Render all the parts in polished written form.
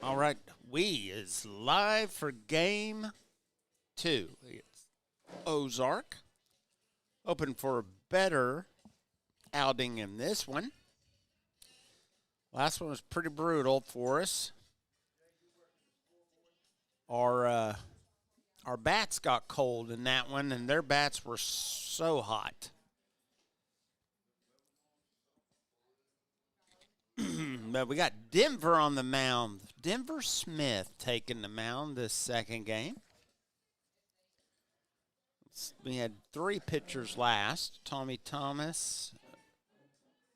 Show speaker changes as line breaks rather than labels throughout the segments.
All right, we is live for game two. It's Ozark. Hoping for a better outing in this one. Last one was pretty brutal for us. Our our bats got cold in that one, and their bats were so hot. But we got Denver on the mound. Denver Smith taking the mound this second game. We had three pitchers last. Tommy Thomas,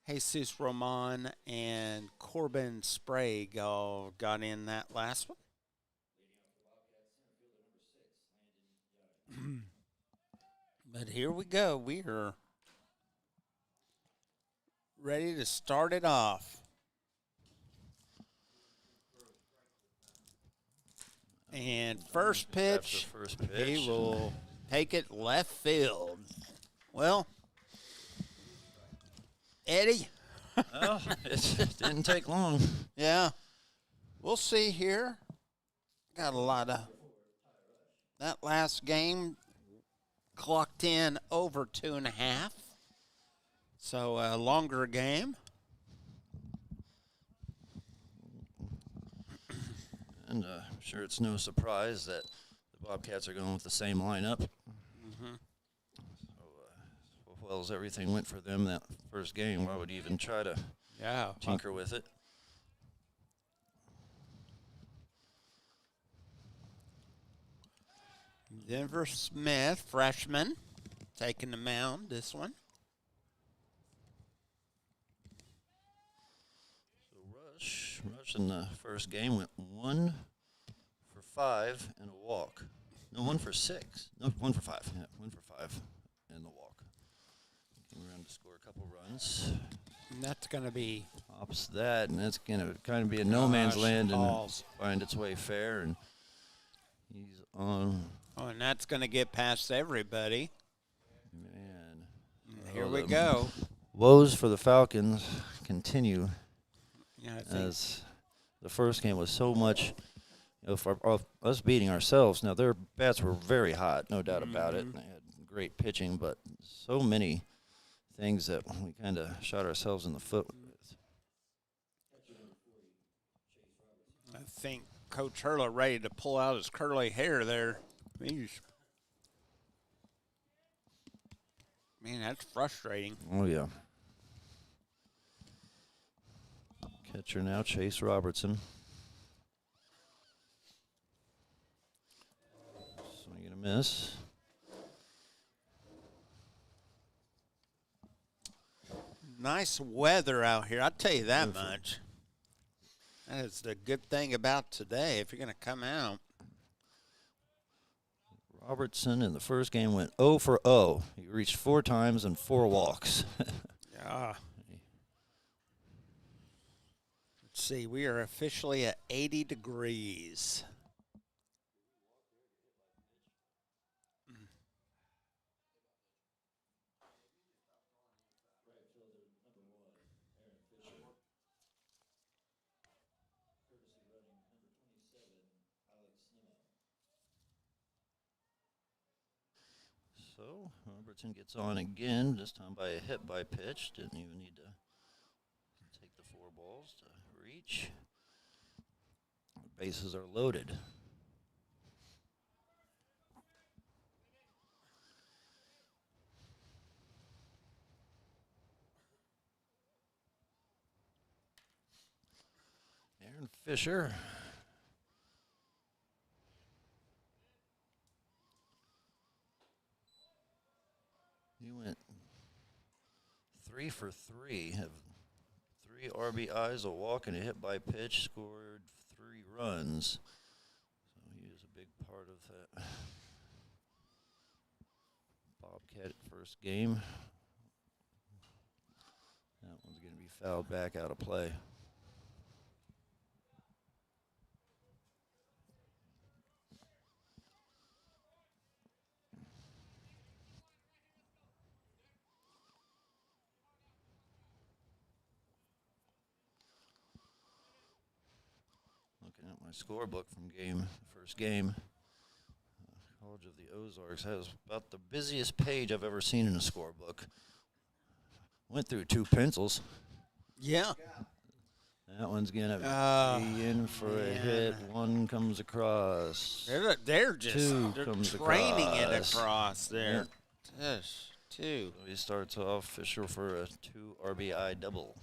Jesus Roman, and Corbin Sprague all got in that last one. But here we go. We are ready to start it off. And first pitch, he will take it left field. Well, Eddie.
Well, it didn't take long.
Yeah. We'll see here. Got a lot of that last game clocked in over 2.5. So a longer game.
And I'm sure it's no surprise that the Bobcats are going with the same lineup.
Mm-hmm.
So, as well as everything went for them that first game, why would you even try to tinker with it?
Denver Smith, freshman, taking the mound this one.
So Rush in the first game went 1 for 5 and a walk. No, 1 for 6. No, 1 for 5. Yeah, 1 for 5 and the walk. Came around to score a couple runs.
And that's going to be
Pops that, and that's going to kind of be a no man's land and find its way fair. And he's on.
Oh, and that's going to get past everybody.
Man.
Here we go.
Woes for the Falcons continue.
Yeah, I think.
As the first game was so much, for us beating ourselves. Now, their bats were very hot, no doubt about it. They had great pitching, but so many things that we kind of shot ourselves in the foot with.
I think Coach Hurla ready to pull out his curly hair there. Man, that's frustrating.
Oh, yeah. Catcher now, Chase Robertson. Swing and a miss.
Nice weather out here. I'll tell you that much. That is the good thing about today if you're going to come out.
Robertson in the first game went 0 for 0. He reached 4 times and 4 walks.
Yeah. Let's see. We are officially at 80 degrees.
So Robertson gets on again, this time by a hit by pitch. Didn't even need to take the 4 balls to reach. The bases are loaded. Aaron Fisher. He went 3 for 3, have 3 RBIs, a walk, and a hit by pitch, scored 3 runs. So he is a big part of that Bobcat first game. That one's going to be fouled back out of play. at my scorebook from first game. College of the Ozarks has about the busiest page I've ever seen in a scorebook. Went through 2 pencils.
Yeah.
That one's gonna be in for a
man.
hit. 1 comes across.
They're just
2
they're
comes
training it
across.
across there.
Yeah.
Yes, 2.
So he starts off Fisher for a 2 RBI double.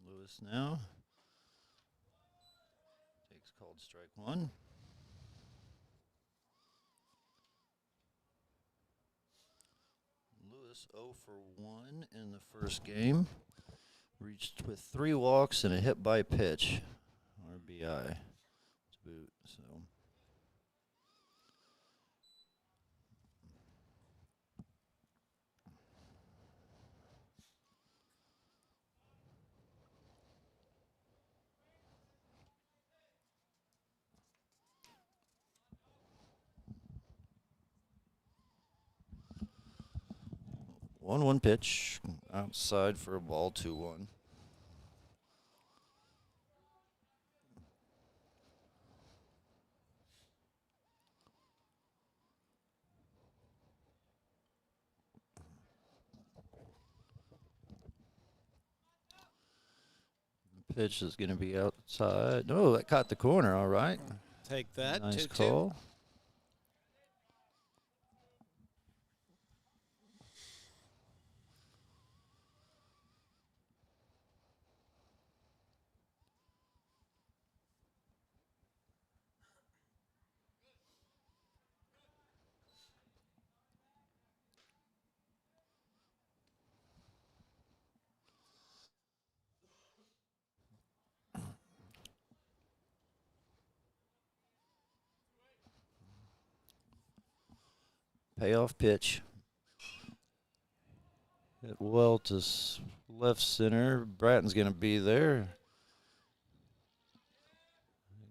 Lewis now takes called strike 1. Lewis 0 for 1 in the first game. Reached with 3 walks and a hit by pitch. RBI to boot. So 1-1 pitch outside for a ball. 2-1. Pitch is going to be outside. No, that caught the corner. All right.
Take that.
Nice
2-2.
call. Payoff pitch. Hit well to left center. Bratton's going to be there.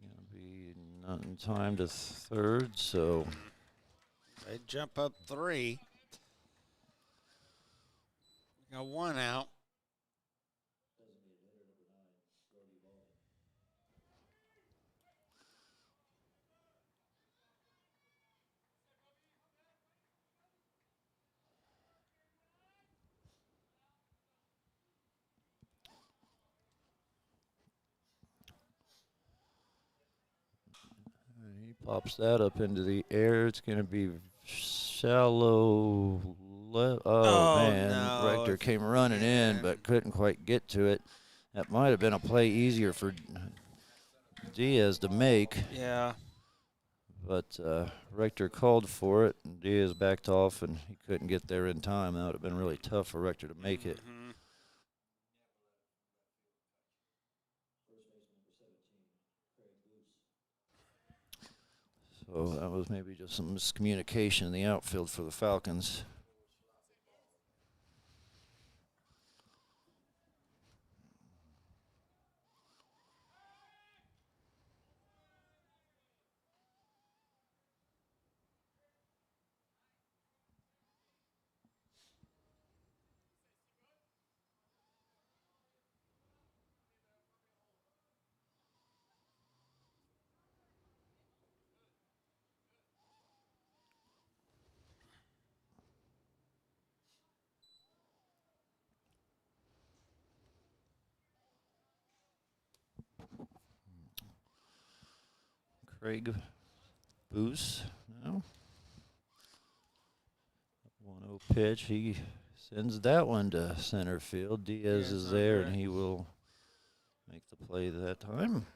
Going to be not in time to third, so
They jump up 3. Got 1 out.
he pops that up into the air. It's going to be shallow left. Oh, man.
No.
Rector came running in, but couldn't quite get to it. That might have been a play easier for Diaz to make.
Yeah.
But Rector called for it, and Diaz backed off, and he couldn't get there in time. That would have been really tough for Rector to make it.
Mm-hmm.
So that was maybe just some miscommunication in the outfield for the Falcons. Craig Boos now. 1-0 pitch. He sends that one to center field. Diaz is there, and he will make the play that time.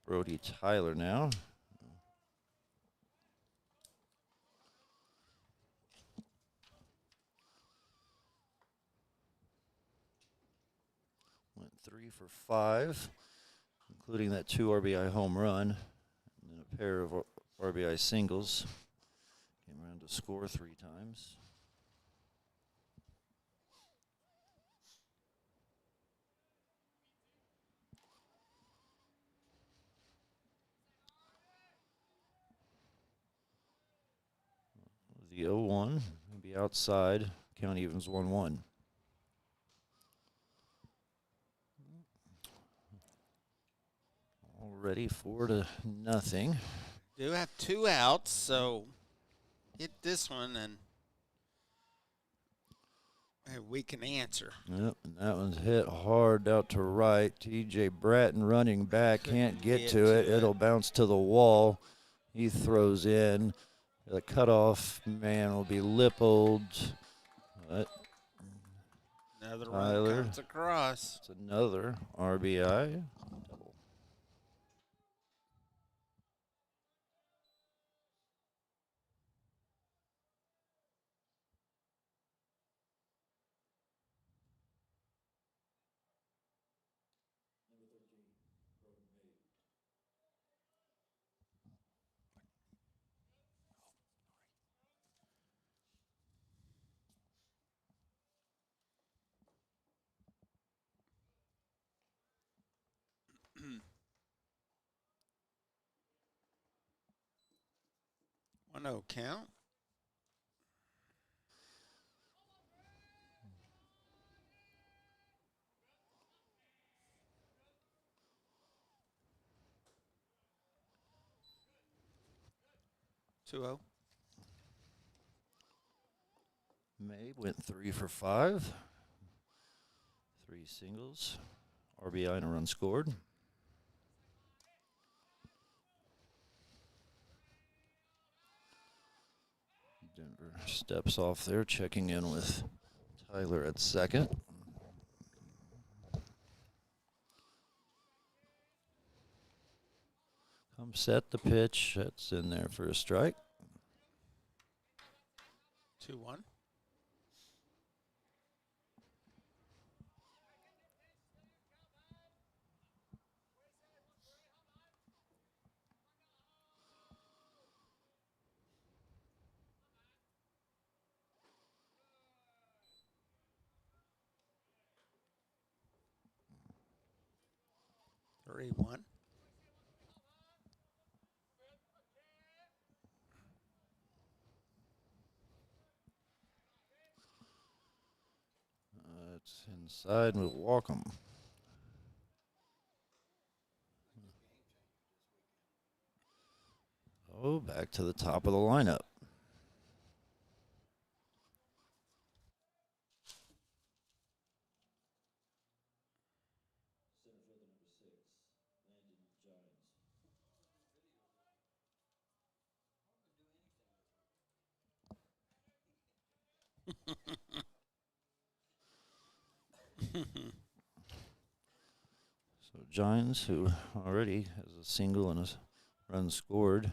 Brody Tyler now. 3 for 5, including that 2 RBI home run, and then a pair of RBI singles. Came around to score 3 times. The 0-1 will be outside. Count evens 1-1. Already 4-0.
Do have 2 outs, so hit this one and we can answer.
Yep, and that one's hit hard out to right. TJ Bratton running back, can't get to it. It'll bounce to the wall. He throws in. The cutoff man will be Lippold. But
Another
Tyler
run comes across.
It's another RBI. Double.
One 0 count. Two 0.
May went 3 for 5. 3 singles. RBI and a run scored. Denver steps off there, checking in with Tyler at second. Come set the pitch. That's in there for a strike.
2-1.3-1.
It's inside with Walkham. Oh, back to the top of the lineup. So Giants, who already has a single and a run scored,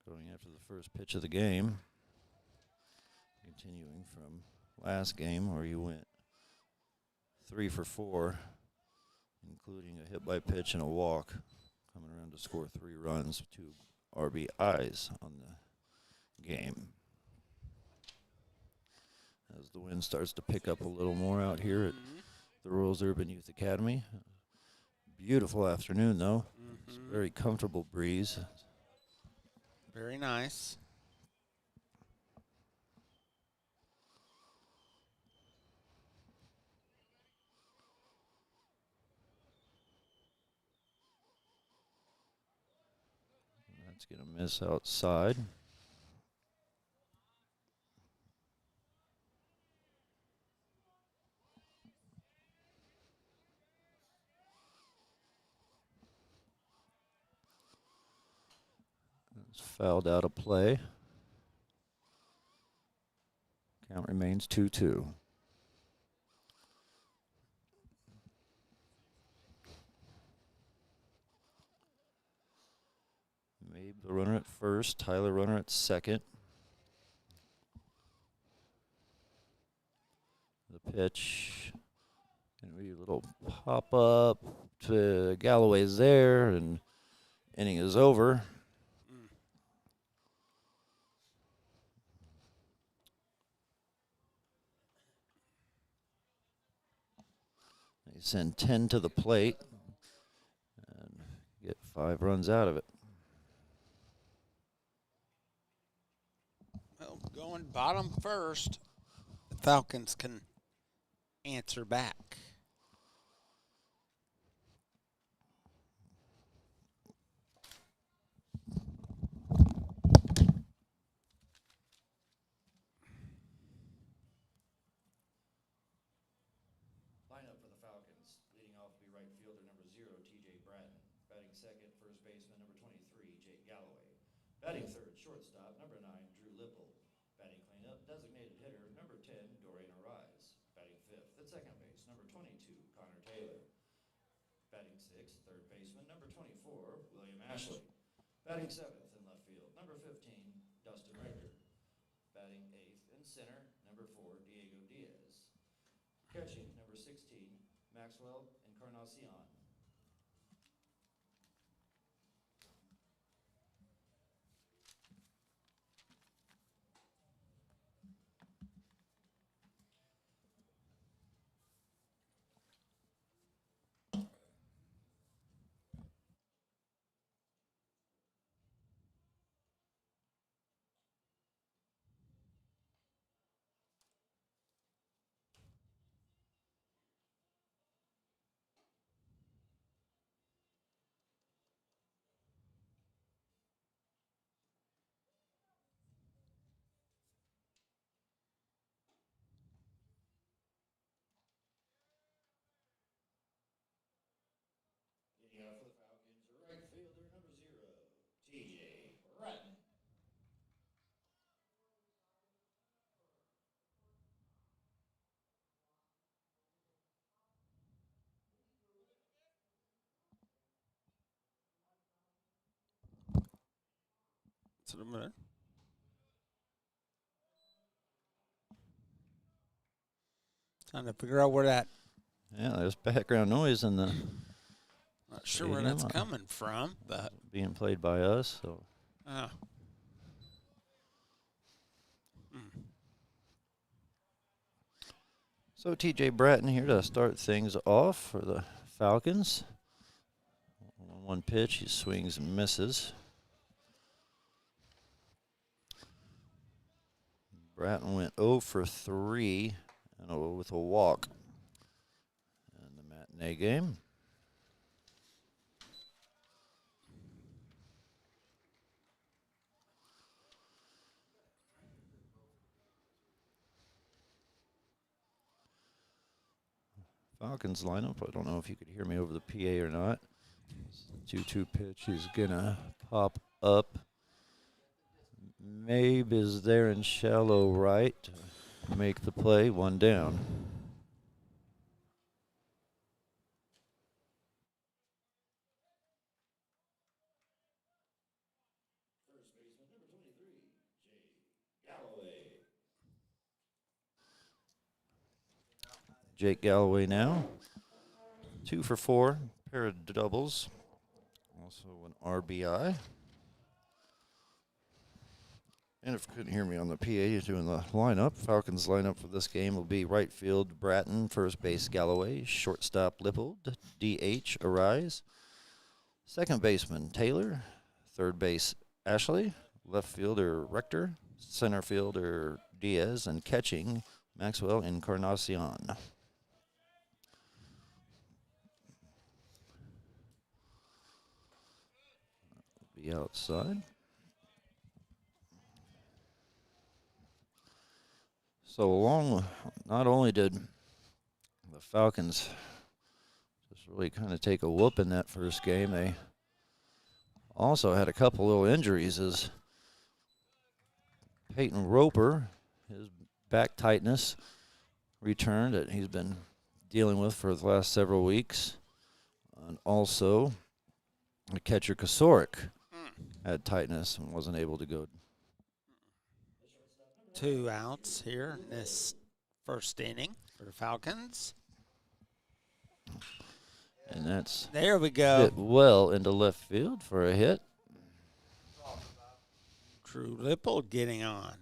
going after the first pitch of the game. Continuing from last game where you went 3 for 4, including a hit by pitch and a walk, coming around to score 3 runs, 2 RBIs on the game. As the wind starts to pick up a little more out here at the Royals Urban Youth Academy. Beautiful afternoon, though. It's a very comfortable breeze.
Very nice.
That's going to miss outside. It's fouled out of play. Count remains 2-2. Mabe, the runner at first. Tyler, runner at second. The pitch And we little pop up to Galloway's there, and inning is over. They send 10 to the plate and get 5 runs out of it.
Well, going bottom first, the Falcons can answer back.
Lineup for the Falcons. Leading off will be right fielder number 0, T.J. Bratton. Batting second, first baseman number 23, Jake Galloway. Batting third, shortstop number 9, Drew Lipple. Batting cleanup, designated hitter number 10, Dorian Arise. Batting fifth at second base, number 22, Connor Taylor. Batting sixth, third baseman number 24, William Ashley. Batting seventh in left field, number 15, Dustin Richter. Batting eighth in center, number 4, Diego Diaz. Catching, number 16, Maxwell Encarnacion. Getting out for the Falcons, right fielder number 0, T.J. Bratton.
So a minute. Trying to figure out where that.
Yeah, there's background noise in the
Not sure where that's coming from, but
being played by us. So.
Oh.
So T.J. Bratton here to start things off for the Falcons. 1 pitch, he swings and misses. Bratton went 0 for 3 and with a walk in the matinee game. Falcons lineup, I don't know if you could hear me over the PA or not. 2-2 pitch is gonna pop up. Mabe is there in shallow right to make the play, 1 down. First baseman number 23, Jake Galloway. Jake Galloway now. 2 for 4, pair of doubles. Also an RBI. And if you couldn't hear me on the PA doing the lineup, Falcons lineup for this game will be right field Bratton, first base Galloway, shortstop Lippold, DH Arise, second baseman Taylor, third base Ashley, left fielder Rector, center fielder Diaz, and catching Maxwell Encarnacion. Be outside. So not only did the Falcons just really kind of take a whoop in that first game, they also had a couple little injuries as Peyton Roper, his back tightness returned that he's been dealing with for the last several weeks. And also the catcher Kosarik had tightness and wasn't able to go.
2 outs here in this first inning for the Falcons.
And that's
There we go.
hit well into left field for a hit.
Drew Lipple getting on.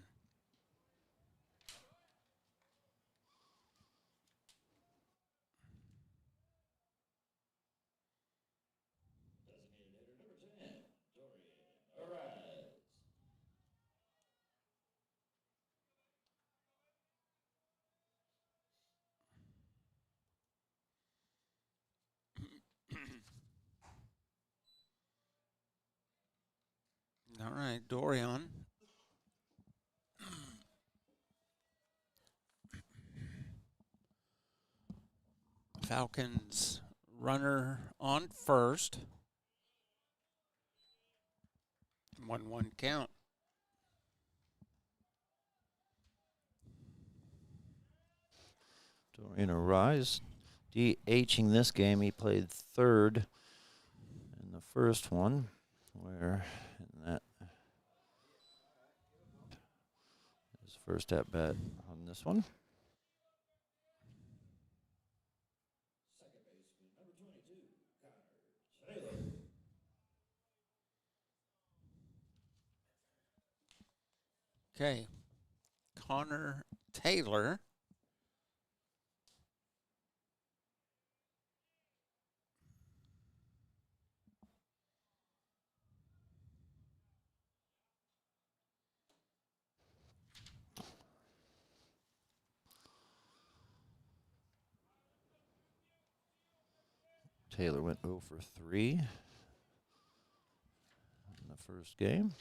All right, Dorian. Falcons runner on first. 1-1 count.
Dorian Arise DHing this game. He played third in the first one, where in that his first at bat on this one.
Okay. Connor Taylor.
Taylor went 0 for 3 in the first game.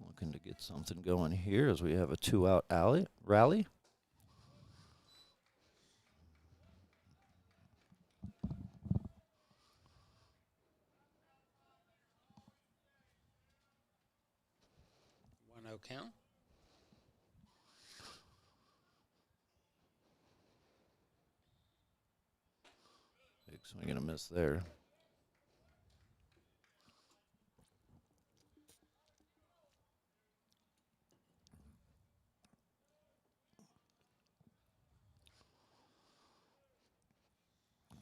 Looking to get something going here as we have a 2-out rally.
No count.
Big swing and a miss there.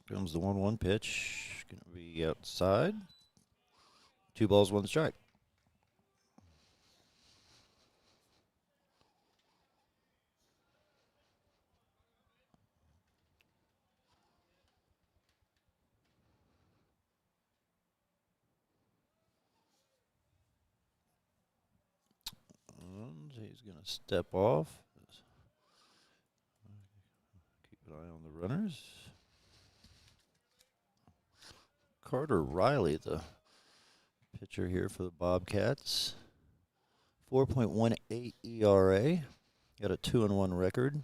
Comes the 1-1 pitch. Going to be outside. 2 balls, 1 strike. And he's going to step off. Keep an eye on the runners. Carter Riley, the pitcher here for the Bobcats. 4.18 ERA. Got a 2-1 record.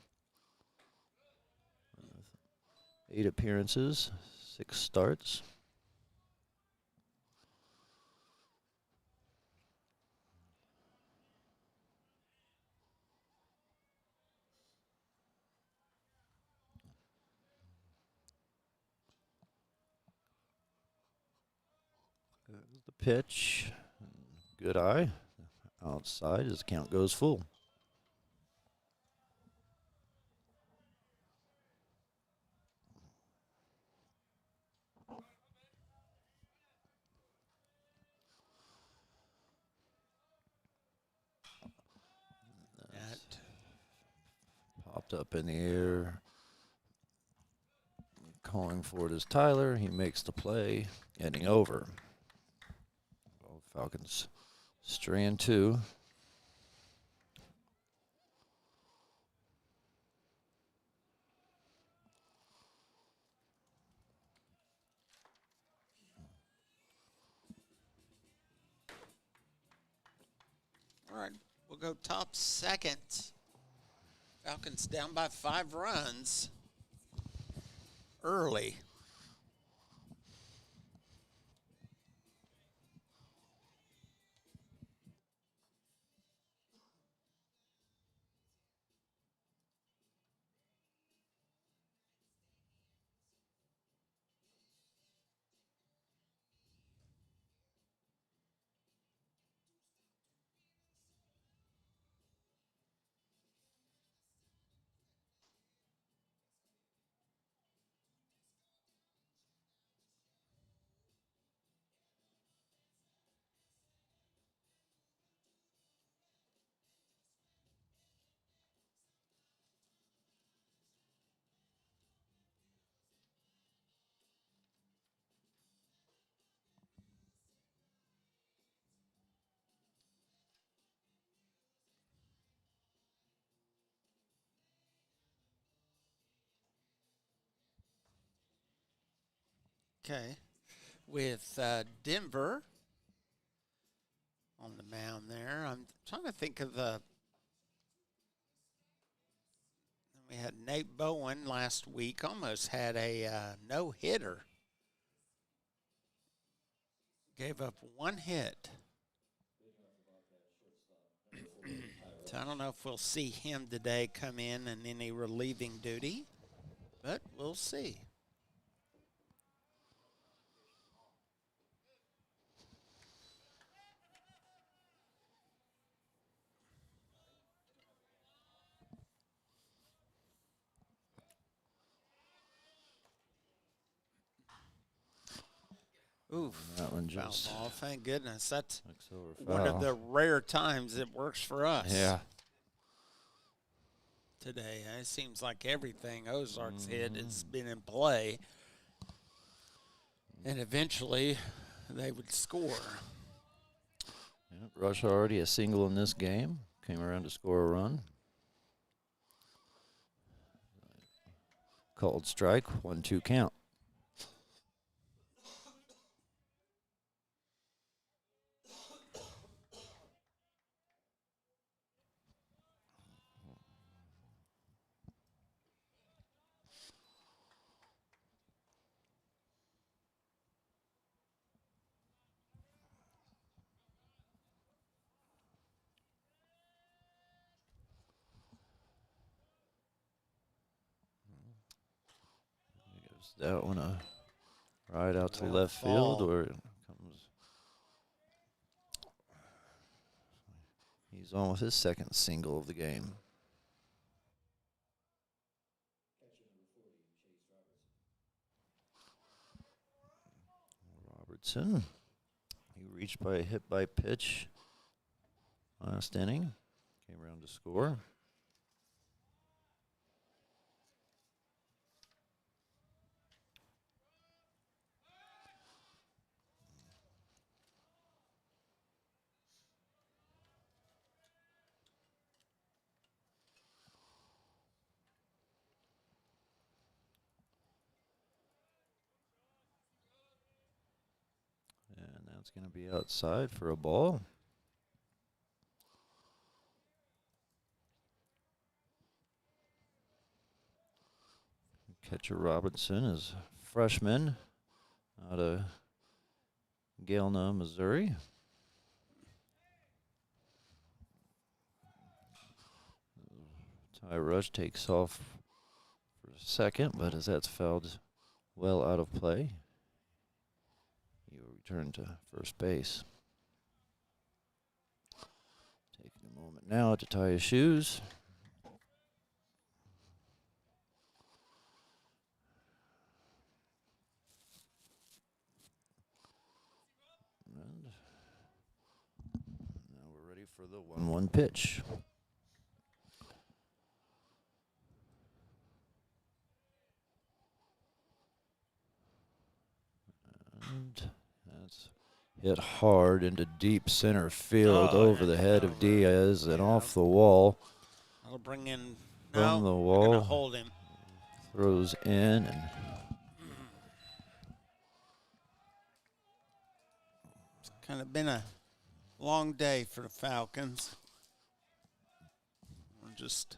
8 appearances, 6 starts. There's the pitch. Good eye. Outside as the count goes full.
That
Popped up in the air. Calling for it is Tyler. He makes the play. Heading over. Well, Falcons strand 2.
All right, we'll go top second. Falcons down by 5 runs early. Okay. With Denver on the mound there. I'm trying to think of the. We had Nate Bowen last week, almost had a no-hitter. Gave up one hit. So I don't know if we'll see him today come in any relieving duty, but we'll see. Oof.
That one
Foul
just
ball. Thank goodness. That's
looks over
one of
foul.
the rare times it works for us.
Yeah.
Today. It seems like everything Ozarks hit has been in play. And eventually they would score.
Yep, Rush already a single in this game. Came around to score a run. Called strike, 1-2 count. Gives that one a ride out to
Well,
left field,
fall.
or it comes. He's on with his second single of the game. Robertson. He reached by a hit by pitch last inning. Came around to score. And that's going to be outside for a ball. Catcher Robinson is freshman out of Galena, Missouri. Ty Rush takes off for a second, but as that's fouled well out of play, he will return to first base. Taking a moment now to tie his shoes. And now we're ready for the 1-1 pitch. And that's hit hard into deep center field over the head of Diaz and off the wall.
I'll bring in
From the
We're
wall.
gonna hold him.
Throws in and
It's kind of been a long day for the Falcons. We're just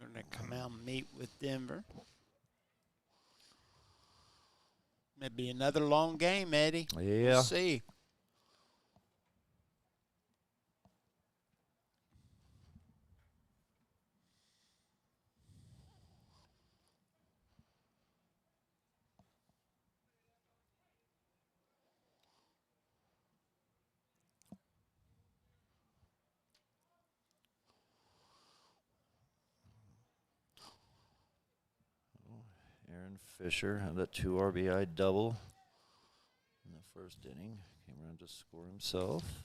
going to come out and meet with Denver. Maybe another long game, Eddie.
yeah.
We'll see.
Aaron Fisher had that 2 RBI double in the first inning. Came around to score himself.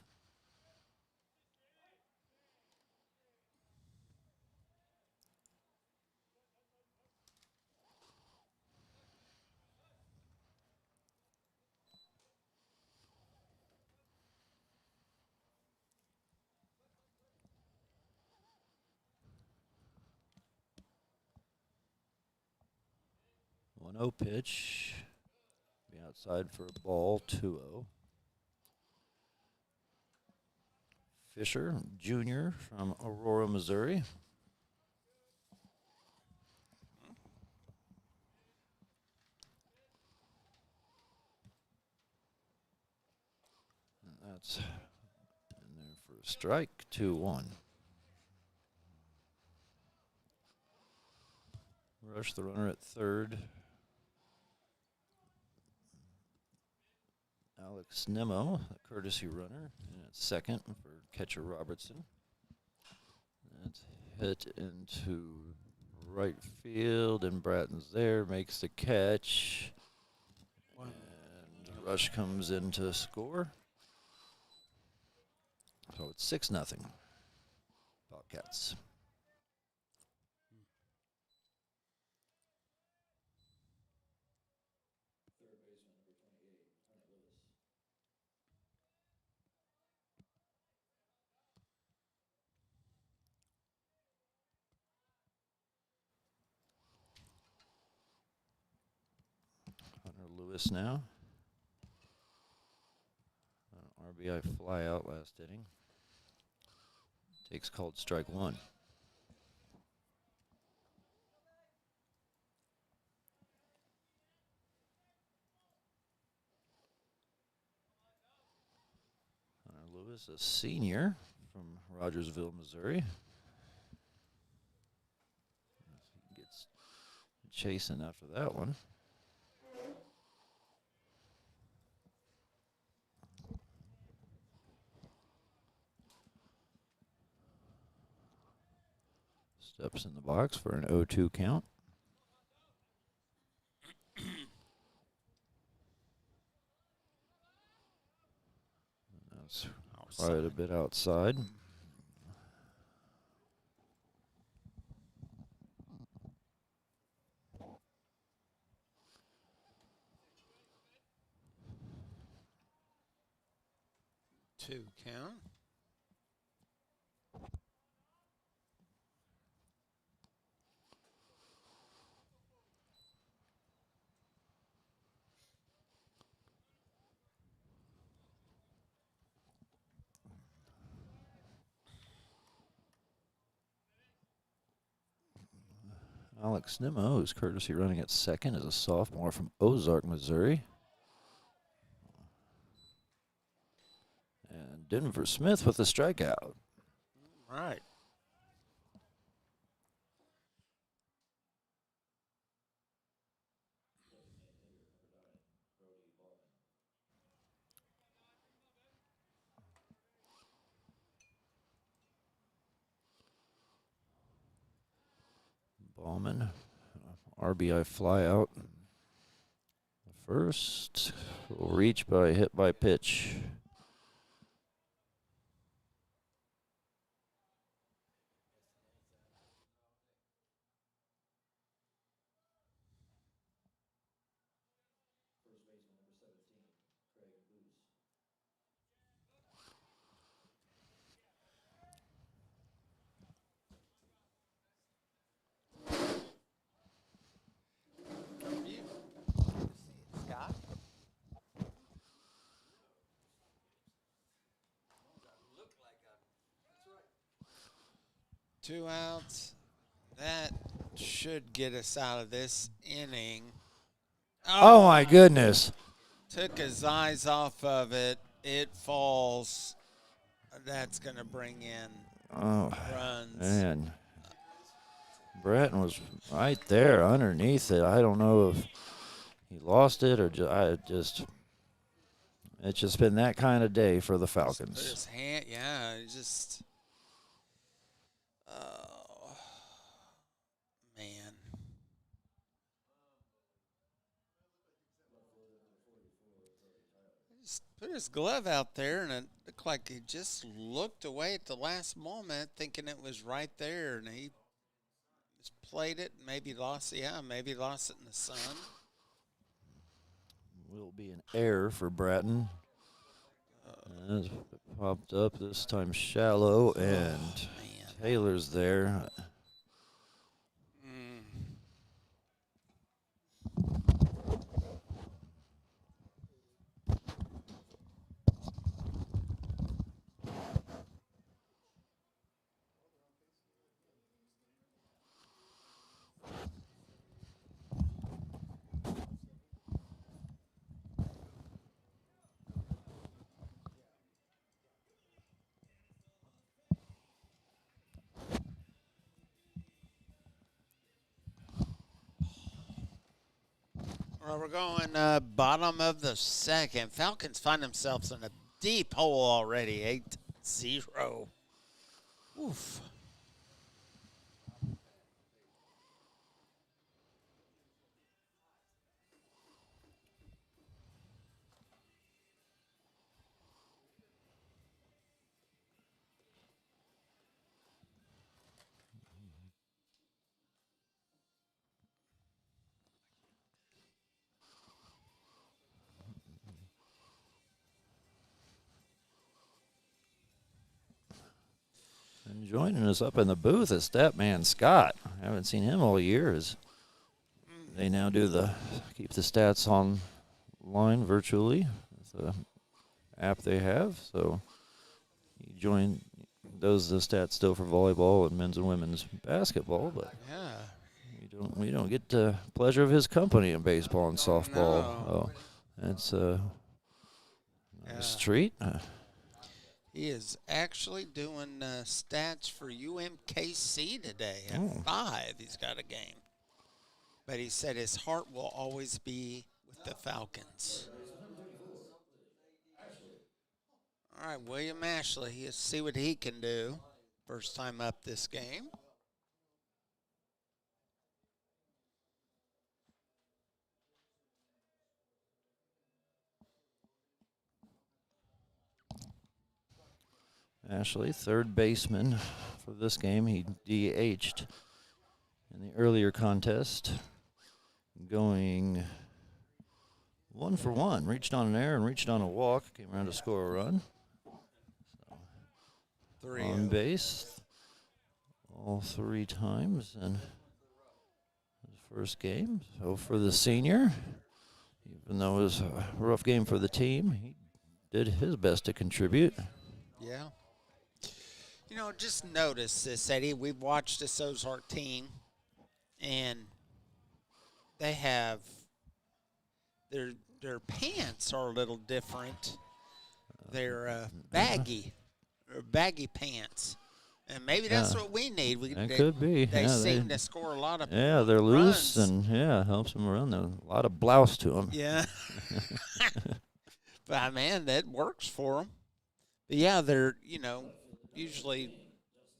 1-0 pitch. Be outside for a ball, 2-0. Fisher Jr. from Aurora, Missouri. And that's in there for a strike, 2-1. Rush the runner at third. Alex Nemo, the courtesy runner, and at second for catcher Robertson. That's hit into right field, and Bratton's there, makes the catch. Wow. And Rush comes in to score. So it's 6-0. Bobcats. Hunter Lewis now. RBI fly out last inning. Takes called strike one. Hunter Lewis, a senior from Rogersville, Missouri. Gets chasing after that one. Steps in the box for an 0-2 count. That's quite a bit outside.
Two count.
Alex Nemo, who's courtesy running at second, is a sophomore from Ozark, Missouri. And Denver Smith with a strikeout.
Right.
Ballman, RBI fly out. First, will reach by hit by pitch.
Two outs. That should get us out of this inning.
Oh my goodness.
Took his eyes off of it. It falls. That's going to bring in runs.
Man. Bratton was right there underneath it. I don't know if he lost it or it's just been that kind of day for the Falcons.
Put his hand, yeah, he just, oh, man. He just put his glove out there, and it looked like he just looked away at the last moment, thinking it was right there, and he just played it, maybe lost it in the sun.
Will be an error for Bratton. It popped up this time shallow, and Taylor's there.
Well, we're going bottom of the second. Falcons find themselves in a deep hole already, 8-0. Oof.
And joining us up in the booth is Statman Scott. I haven't seen him all year. As they now keep the stats online virtually. It's the app they have. So he does the stats still for volleyball and men's and women's basketball, but
Yeah.
we don't get the pleasure of his company in baseball and softball.
No.
Oh, it's a nice treat.
He is actually doing stats for UMKC today at 5. He's got a game. But he said his heart will always be with the Falcons. All right, William Ashley. Let's see what he can do. First time up this game.
Ashley, third baseman for this game. He DH'd in the earlier contest, going 1 for 1. Reached on an error and reached on a walk. Came around to score a run. So,
3
on base all 3 times in his first game. So for the senior, even though it was a rough game for the team, he did his best to contribute.
Yeah. You know, just notice this, Eddie. We've watched this Ozark team, and they have their pants are a little different. They're baggy pants, and maybe that's what we need.
Could be.
They seem to score a lot of
they're loose
runs.
and helps them run. A lot of blouse to them.
Yeah. But man, that works for them. But yeah, they're usually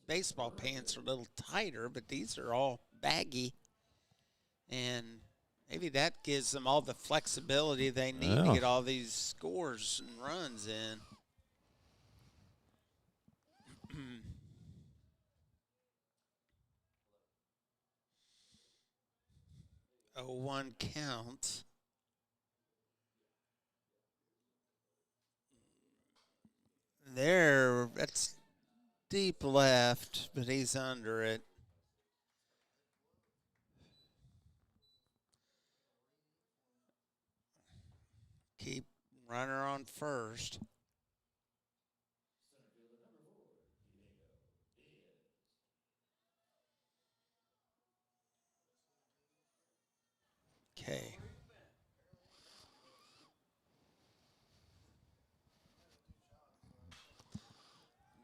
baseball pants are a little tighter, but these are all baggy, and maybe that gives them all the flexibility they need to get all these scores and runs in. 0-1 count. That's deep left, but he's under it. Keep runner on first. Okay.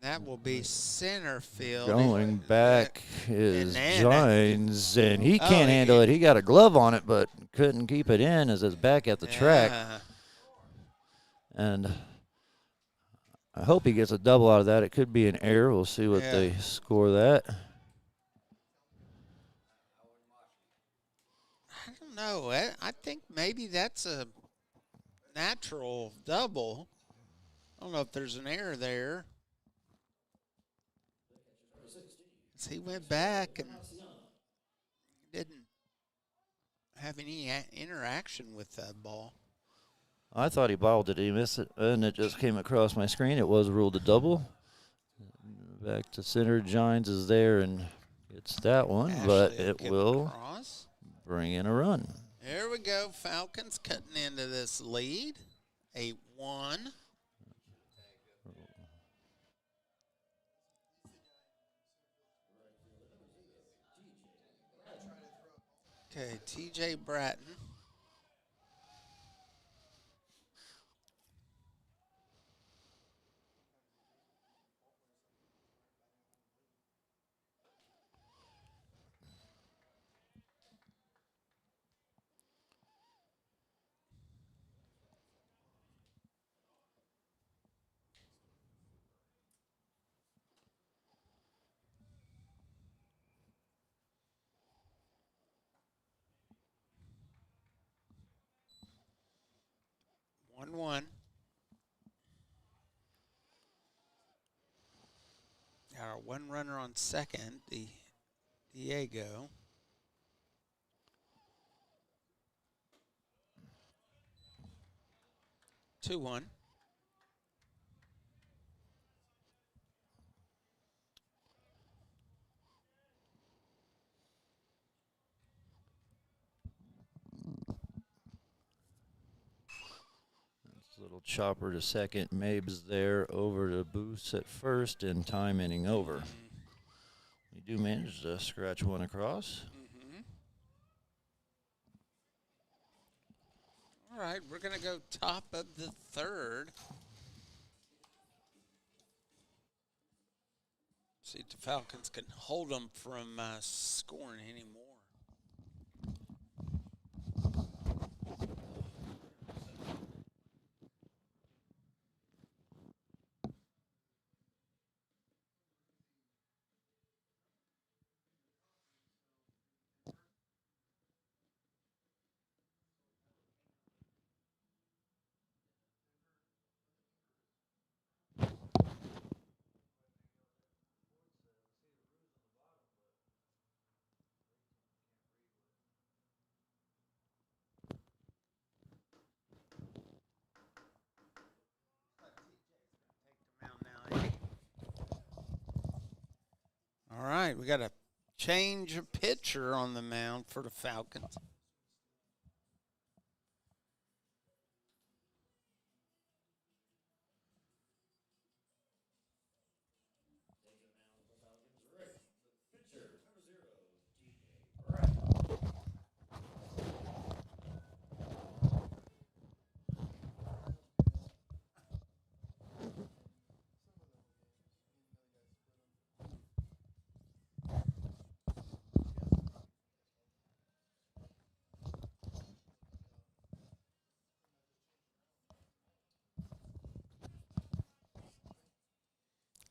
That will be center field.
Going back is
and
Gines, and he can't handle it. He got a glove on it, but couldn't keep it in as it's back at the track. And I hope he gets a double out of that. It could be an error. We'll see what they score that.
I don't know. I think maybe that's a natural double. I don't know if there's an error there. He went back and didn't have any interaction with that ball.
I thought he bobbled it. He missed it, and it just came across my screen. It was ruled a double. Back to center. Gines is there, and it's that one, but it will bring in a run.
There we go. Falcons cutting into this lead. 8-1. Okay, TJ Bratton. and 1. Our one runner on second, Diego. 2-1.
Little chopper to second. Mabes there over to Boost at first, and time inning over. We do manage to scratch one across.
All right, we're going to go top of the third. See if the Falcons can hold them from scoring anymore. All right, we got a change of pitcher on the mound for the Falcons.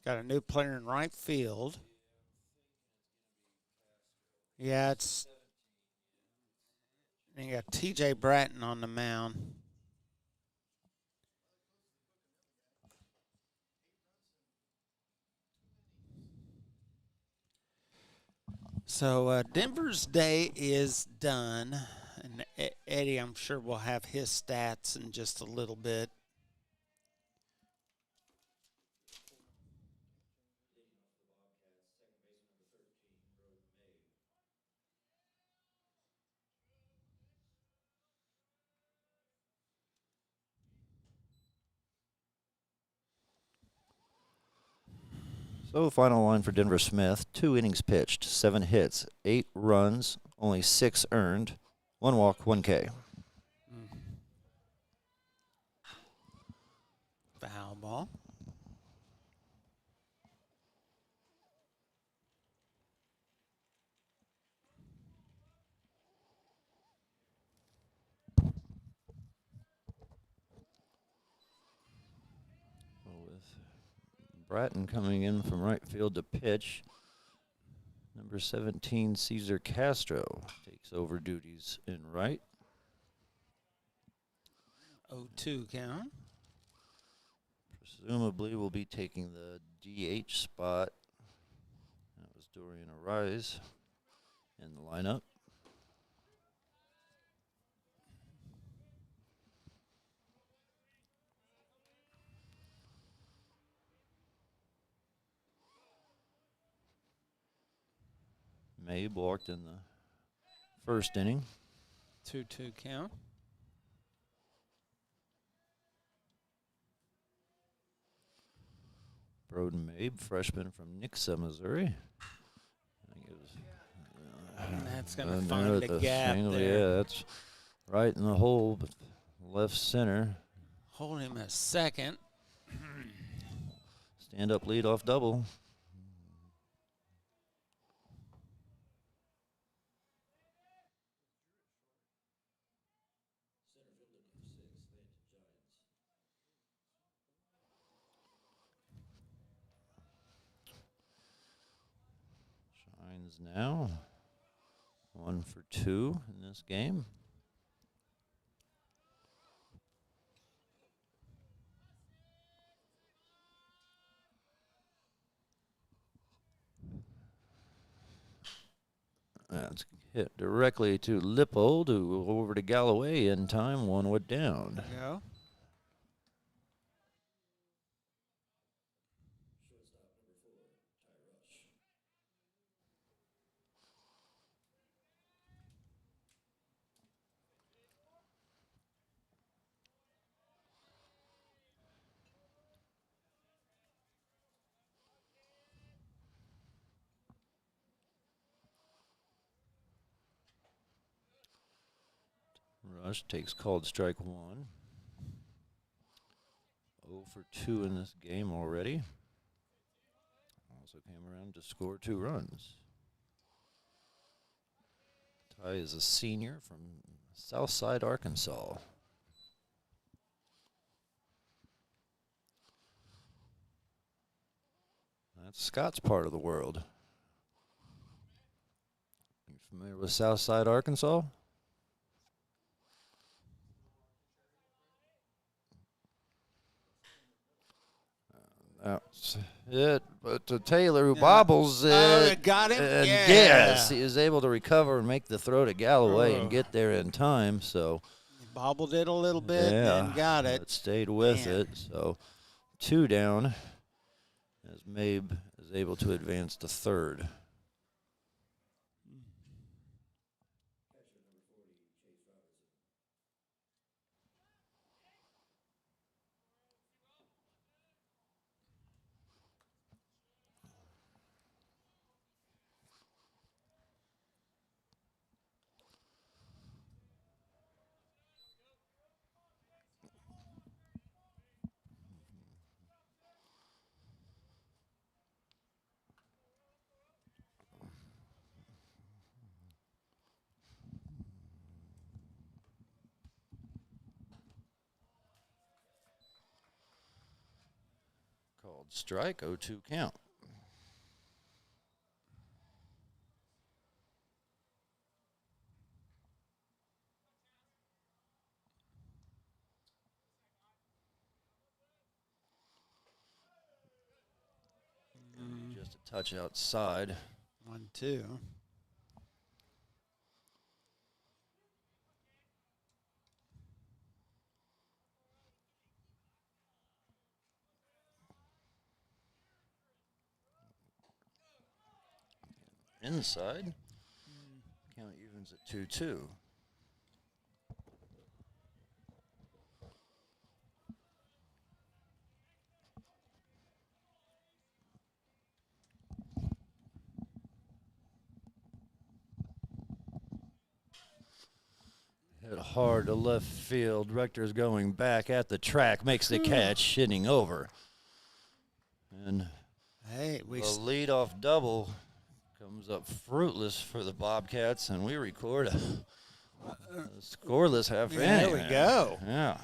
Got a new player in right field. Yeah, it's. And you got TJ Bratton on the mound. So Denver's day is done. And Eddie, I'm sure, will have his stats in just a little bit.
So final line for Denver Smith. 2 innings pitched, 7 hits, 8 runs, only 6 earned, 1 walk, 1 K.
Foul ball.
With Bratton coming in from right field to pitch, number 17, Cesar Castro, takes over duties in right.
0-2 count.
Presumably will be taking the DH spot. That was Dorian Arise in the lineup. Mabe walked in the first inning.
2-2 count.
Broden Mabe, freshman from Nixa, Missouri. I think it was.
And that's going to find the gap
single,
there.
Yeah, that's right in the hole, but left center.
Hold him a second.
Stand up leadoff double. Shines now. 1 for 2 in this game. That's hit directly to Lippold, who over to Galloway in time. One wood down.
Go.
Rush takes called strike one. 0 for 2 in this game already. Also came around to score 2 runs. Ty is a senior from Southside, Arkansas. That's Scott's part of the world. You familiar with Southside, Arkansas? That's it. But to Taylor, who bobbles it.
Got him?
And
Yeah.
yes, he is able to recover and make the throw to Galloway and get there in time. So
He bobbled it a little bit
yeah,
and got it.
But stayed with
Man.
it. So 2 down as Mabe is able to advance to third. Called strike, 0-2 count. Just a touch outside.
1-2.
Inside. Count evens at 2-2. Hit hard to left field. Rector's going back at the track, makes the catch, hitting over. And
Hey, we
the leadoff double comes up fruitless for the Bobcats, and we record a scoreless half inning.
There we go.
Yeah.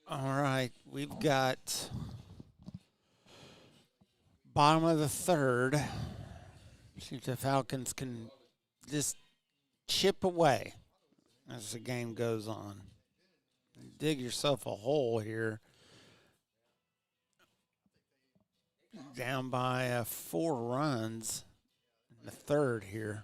All right, we've got bottom of the third. See if the Falcons can just chip away as the game goes on. Dig yourself a hole here. Down by 4 runs in the third here.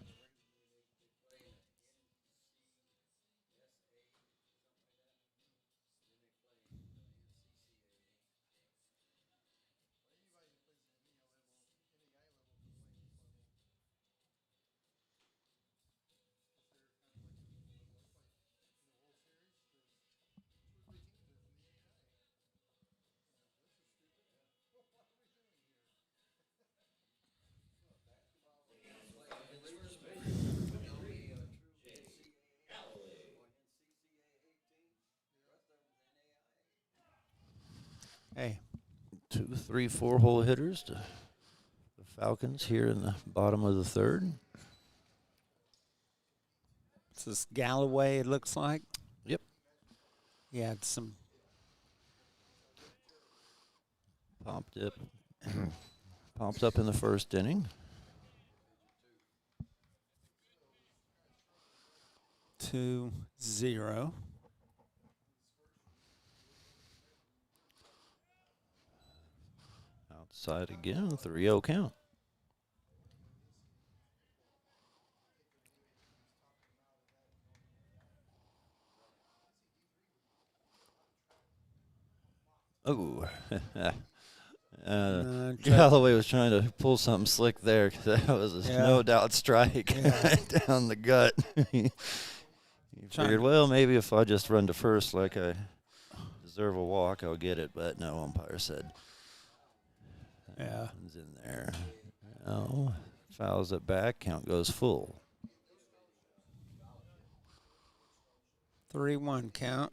Hey,
2, 3, 4 hole hitters to the Falcons here in the bottom of the third.
this is Galloway, it looks like.
Yep.
He had some.
Popped up in the first inning.
2-0.
Outside again, 3-0 count. Oh, Galloway was trying to pull something slick there. That was a no doubt strike down the gut. He figured, well, maybe if I just run to first like I deserve a walk, I'll get it. But no, umpire said, it's in there. No, fouls it back. Count goes full.
3-1 count.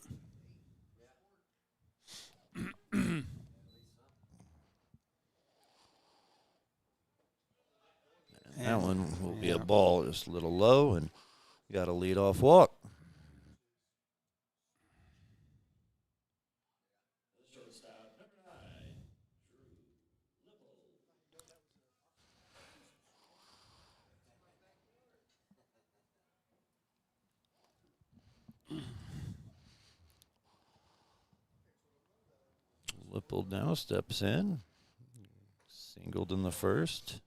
That one will be a ball, just a little low, and got a lead-off walk. Lipple now steps in. Singled in the first.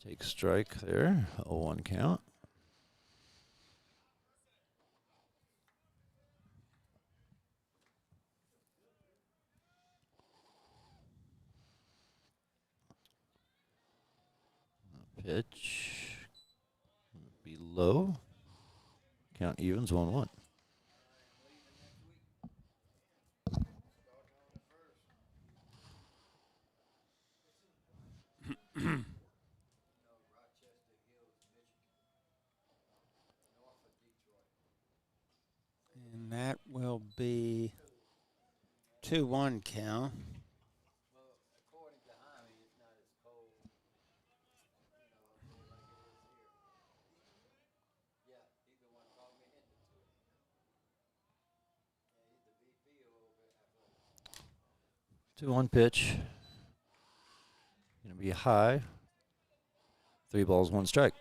Takes strike there. 0-1 count. Pitch. Be low. Count evens 1-1.
And that will be 2-1 count.
Two one pitch. Gonna be high. 3 balls, 1 strike.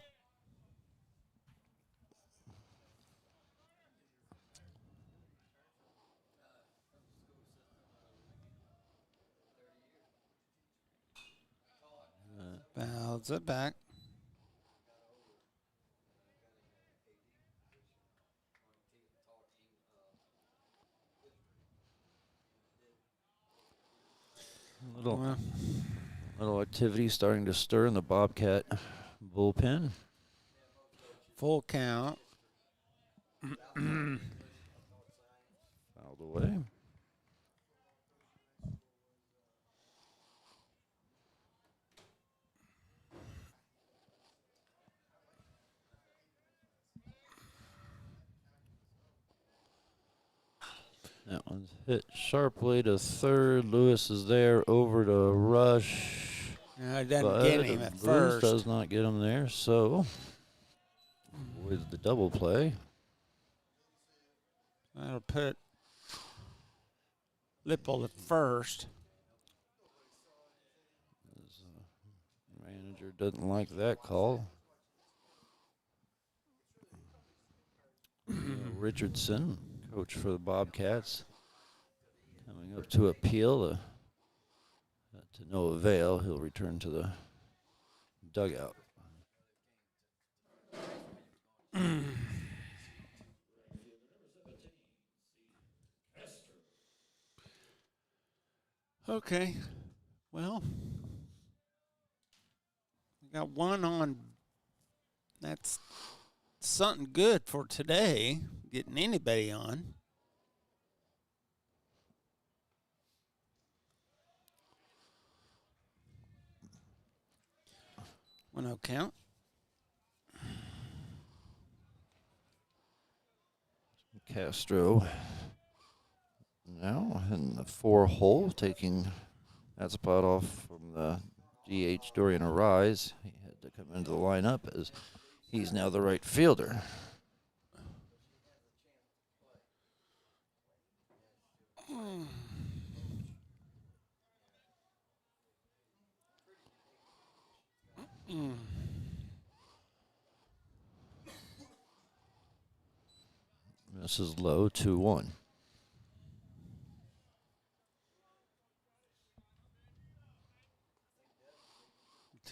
Fouls it back.
Little activity starting to stir in the Bobcat bullpen.
Full count.
Fouled away. That one's hit sharply to third. Lewis is there over to Rush.
No, it doesn't get him at first.
Does not get him there, so with the double play.
That'll put Lipple at first.
His manager doesn't like that call. Richardson, coach for the Bobcats, coming up to appeal to no avail. He'll return to the dugout.
Okay, well, we got one on. That's something good for today, getting anybody on. 1-0 count.
Castro now in the 4-hole, taking that spot off from the DH Dorian Arise. He had to come into the lineup as he's now the right fielder. This is low, 2-1.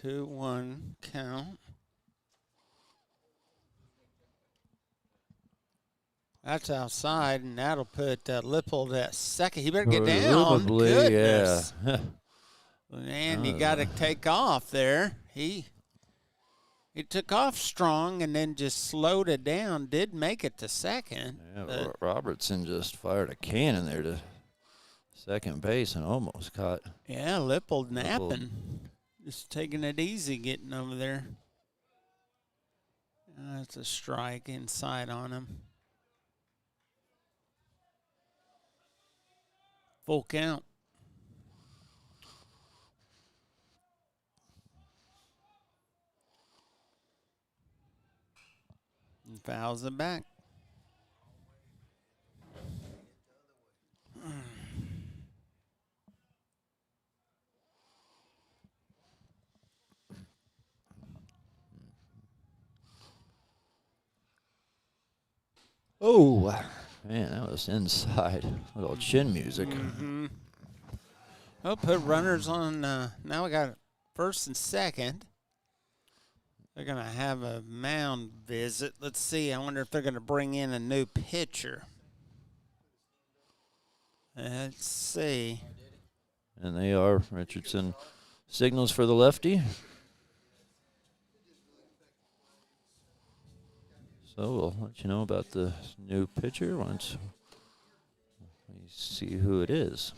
2-1 count. That's outside, and that'll put Lippold at second. He better get down. Goodness.
Yeah.
Man, you got to take off there. He took off strong and then just slowed it down. Did make it to second.
Yeah, Robertson just fired a cannon there to second base and almost caught.
Yeah, Lippold napping. Just taking it easy getting over there. That's a strike inside on him. Full count. And fouls it back.
Oh, man, that was inside. A little chin music.
Oh, put runners on. Now we got first and second. They're going to have a mound visit. Let's see. I wonder if they're going to bring in a new pitcher. Let's see.
And they are. Richardson signals for the lefty. So we'll let you know about the new pitcher once we see who it is.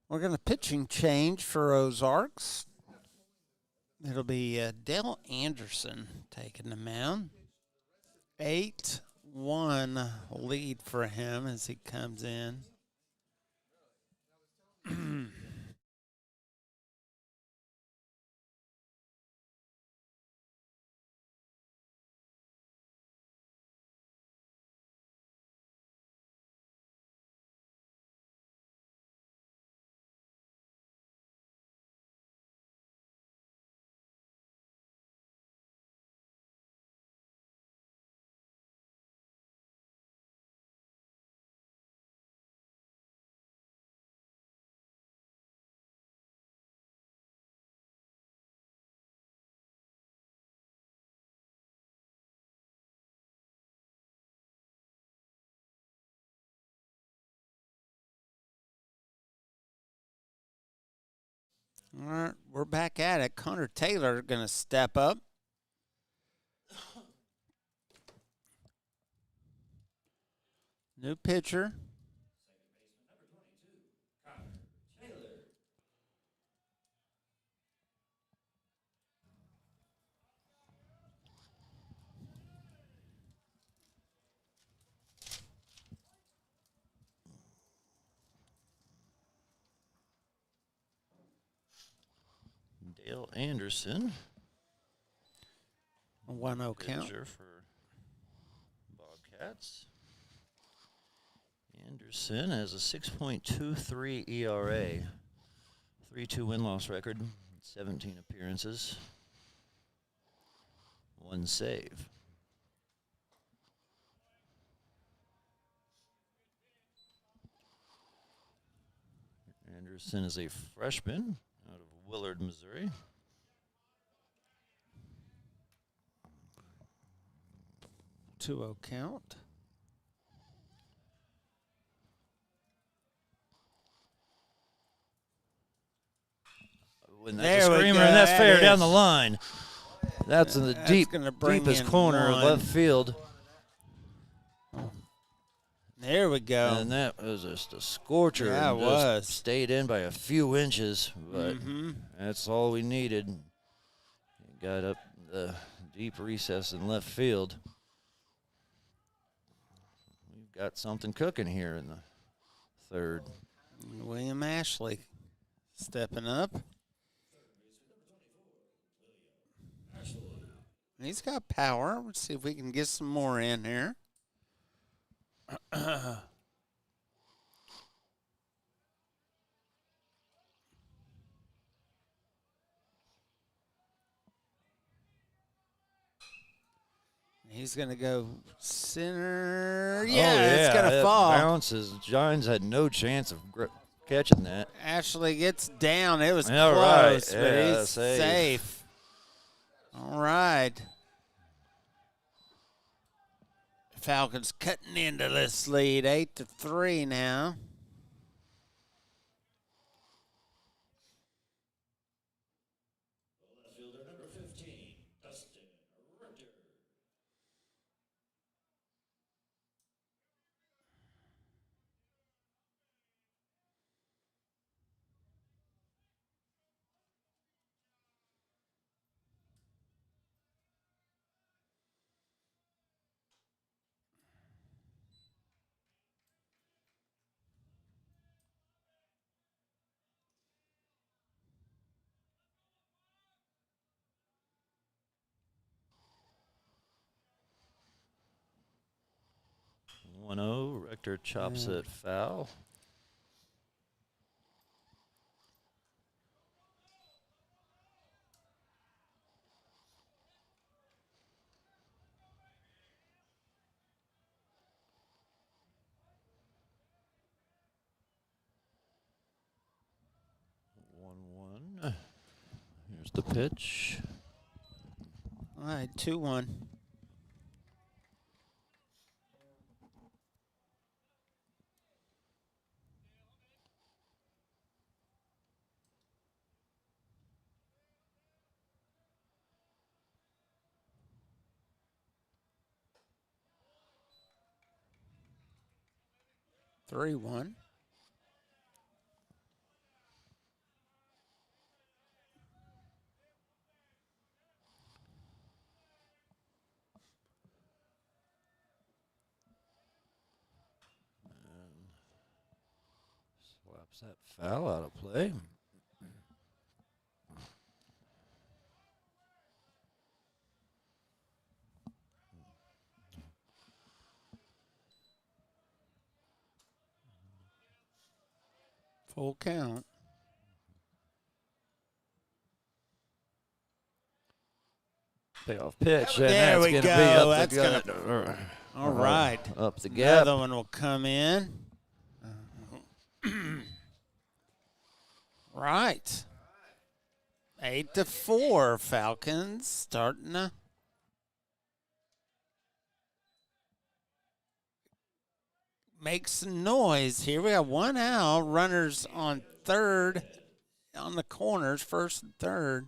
We're going to pitching change for Ozarks. It'll be Dale Anderson taking the mound. 8-1 lead for him as he comes in. All right, we're back at it. Connor Taylor going to step up. New pitcher.
Dale Anderson.
A 1-0 count.
Pitcher for Bobcats. Anderson has a 6.23 ERA. 3-2 win-loss record. 17 appearances. 1 save. Anderson is a freshman out of Willard, Missouri.
2-0 count.
That's
There
a
we
screamer,
go.
and that's
That
fair down
is.
the line. That's in the
Gonna bring
deepest
in
corner of
one.
left field.
There we go.
And that was just a scorcher.
Yeah,
and
it
just
was.
Stayed in by a few inches, but that's all we needed. It got up the deep recess in left field. We've got something cooking here in the third.
William Ashley stepping up. He's got power. Let's see if we can get some more in here. He's going to go center. Yeah, it's going to fall.
Bounces. Giants had no chance of catching that.
Ashley gets down. It was
All
close,
right.
but
Yeah,
he's
safe.
safe. All right. Falcons cutting into this lead, 8-3 now.
Fielder number 15, Dustin Ritter.
Rector chops it foul. One. Here's the pitch.
All right, 2-1. Three, 1.
Slaps that foul out of play.
Full count.
Payoff pitch. And
There
that's
we
gonna
go.
Be up
That's
the
gonna-
gut.
All right.
Up the gap.
Another one will come in. Right. 8-4. Falcons starting to make some noise here. We got one out. Runners on third, on the corners, first and third.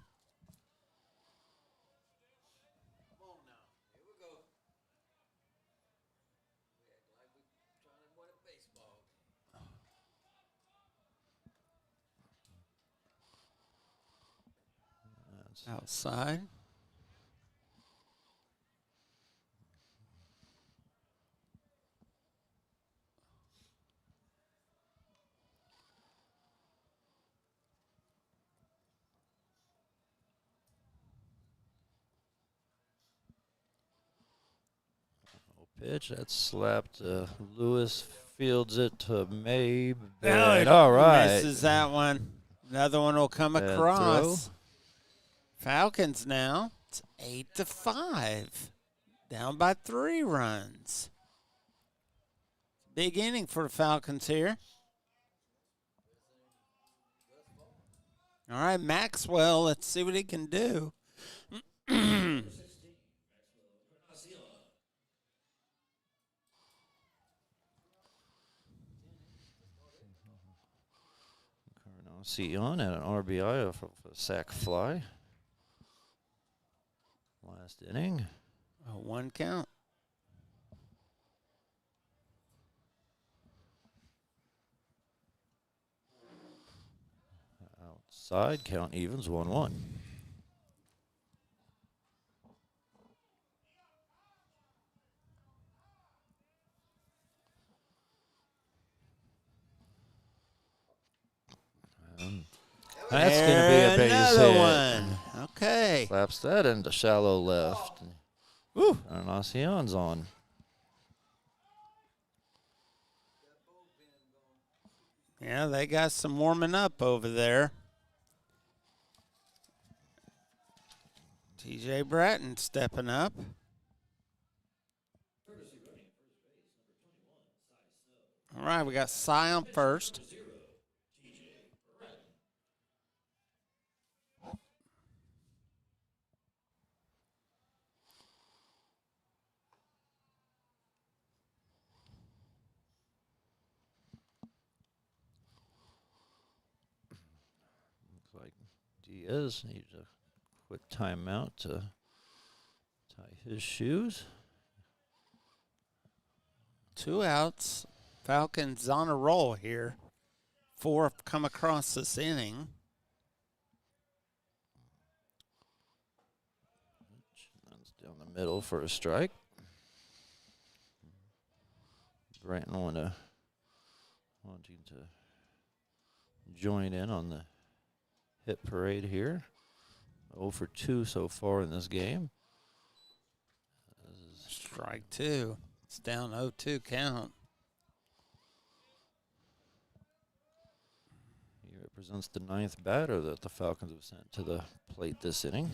Outside.
pitch. That's slapped. Lewis fields it to Mabe.
Oh,
And
it
all right.
misses that one. Another one will come
Bad
across.
throw.
Falcons now. It's 8-5. Down by 3 runs. Big inning for the Falcons here. All right, Maxwell, let's see what he can do.
Encarnacion at an RBI off of a sac fly. Last inning.
1 count.
Outside, count evens, 1-1. That's going to be a base
Another
hit.
one. Okay.
Slaps that into shallow left.
Woo.
Encarnacion's on.
Yeah, they got some warming up over there. TJ Bratton stepping up. All right, we got Cy on first.
Looks like Diaz needs a quick timeout to tie his shoes.
2 outs. Falcons on a roll here. 4 have come across this inning.
Runs down the middle for a strike. Bratton wanting to join in on the hit parade here. 0 for 2 so far in this game.
Strike 2. It's down 0-2 count.
He represents the 9th batter that the Falcons have sent to the plate this inning.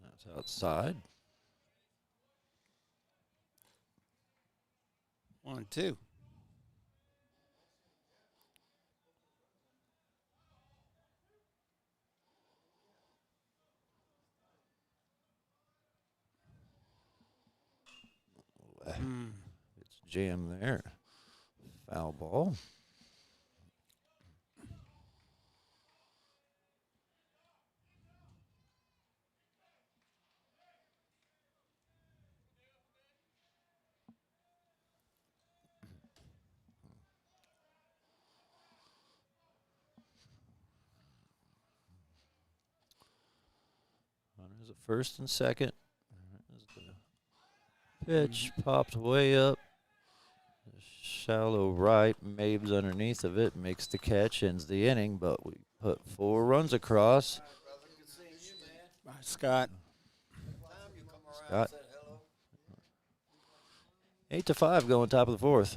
That's outside.
1-2.
It's jammed there. Foul ball. Runners at first and second. Pitch popped way up. Shallow right. Mabe's underneath of it. Makes the catch. Ends the inning. But we put 4 runs across.
Bye, Scott.
Scott. 8-5 going top of the 4th.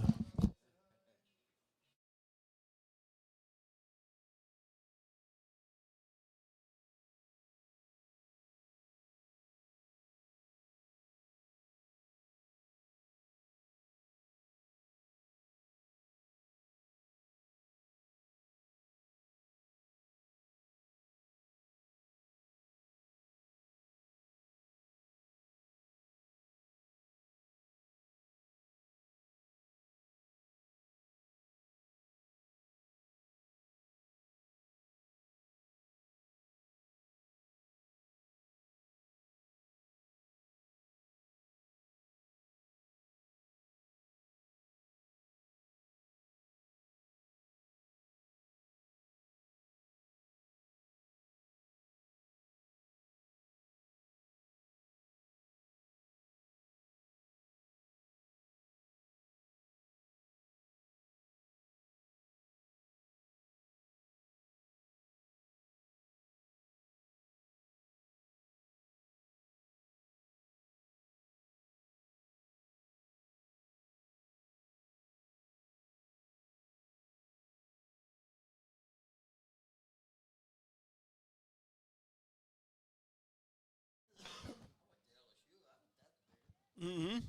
Mm-hmm.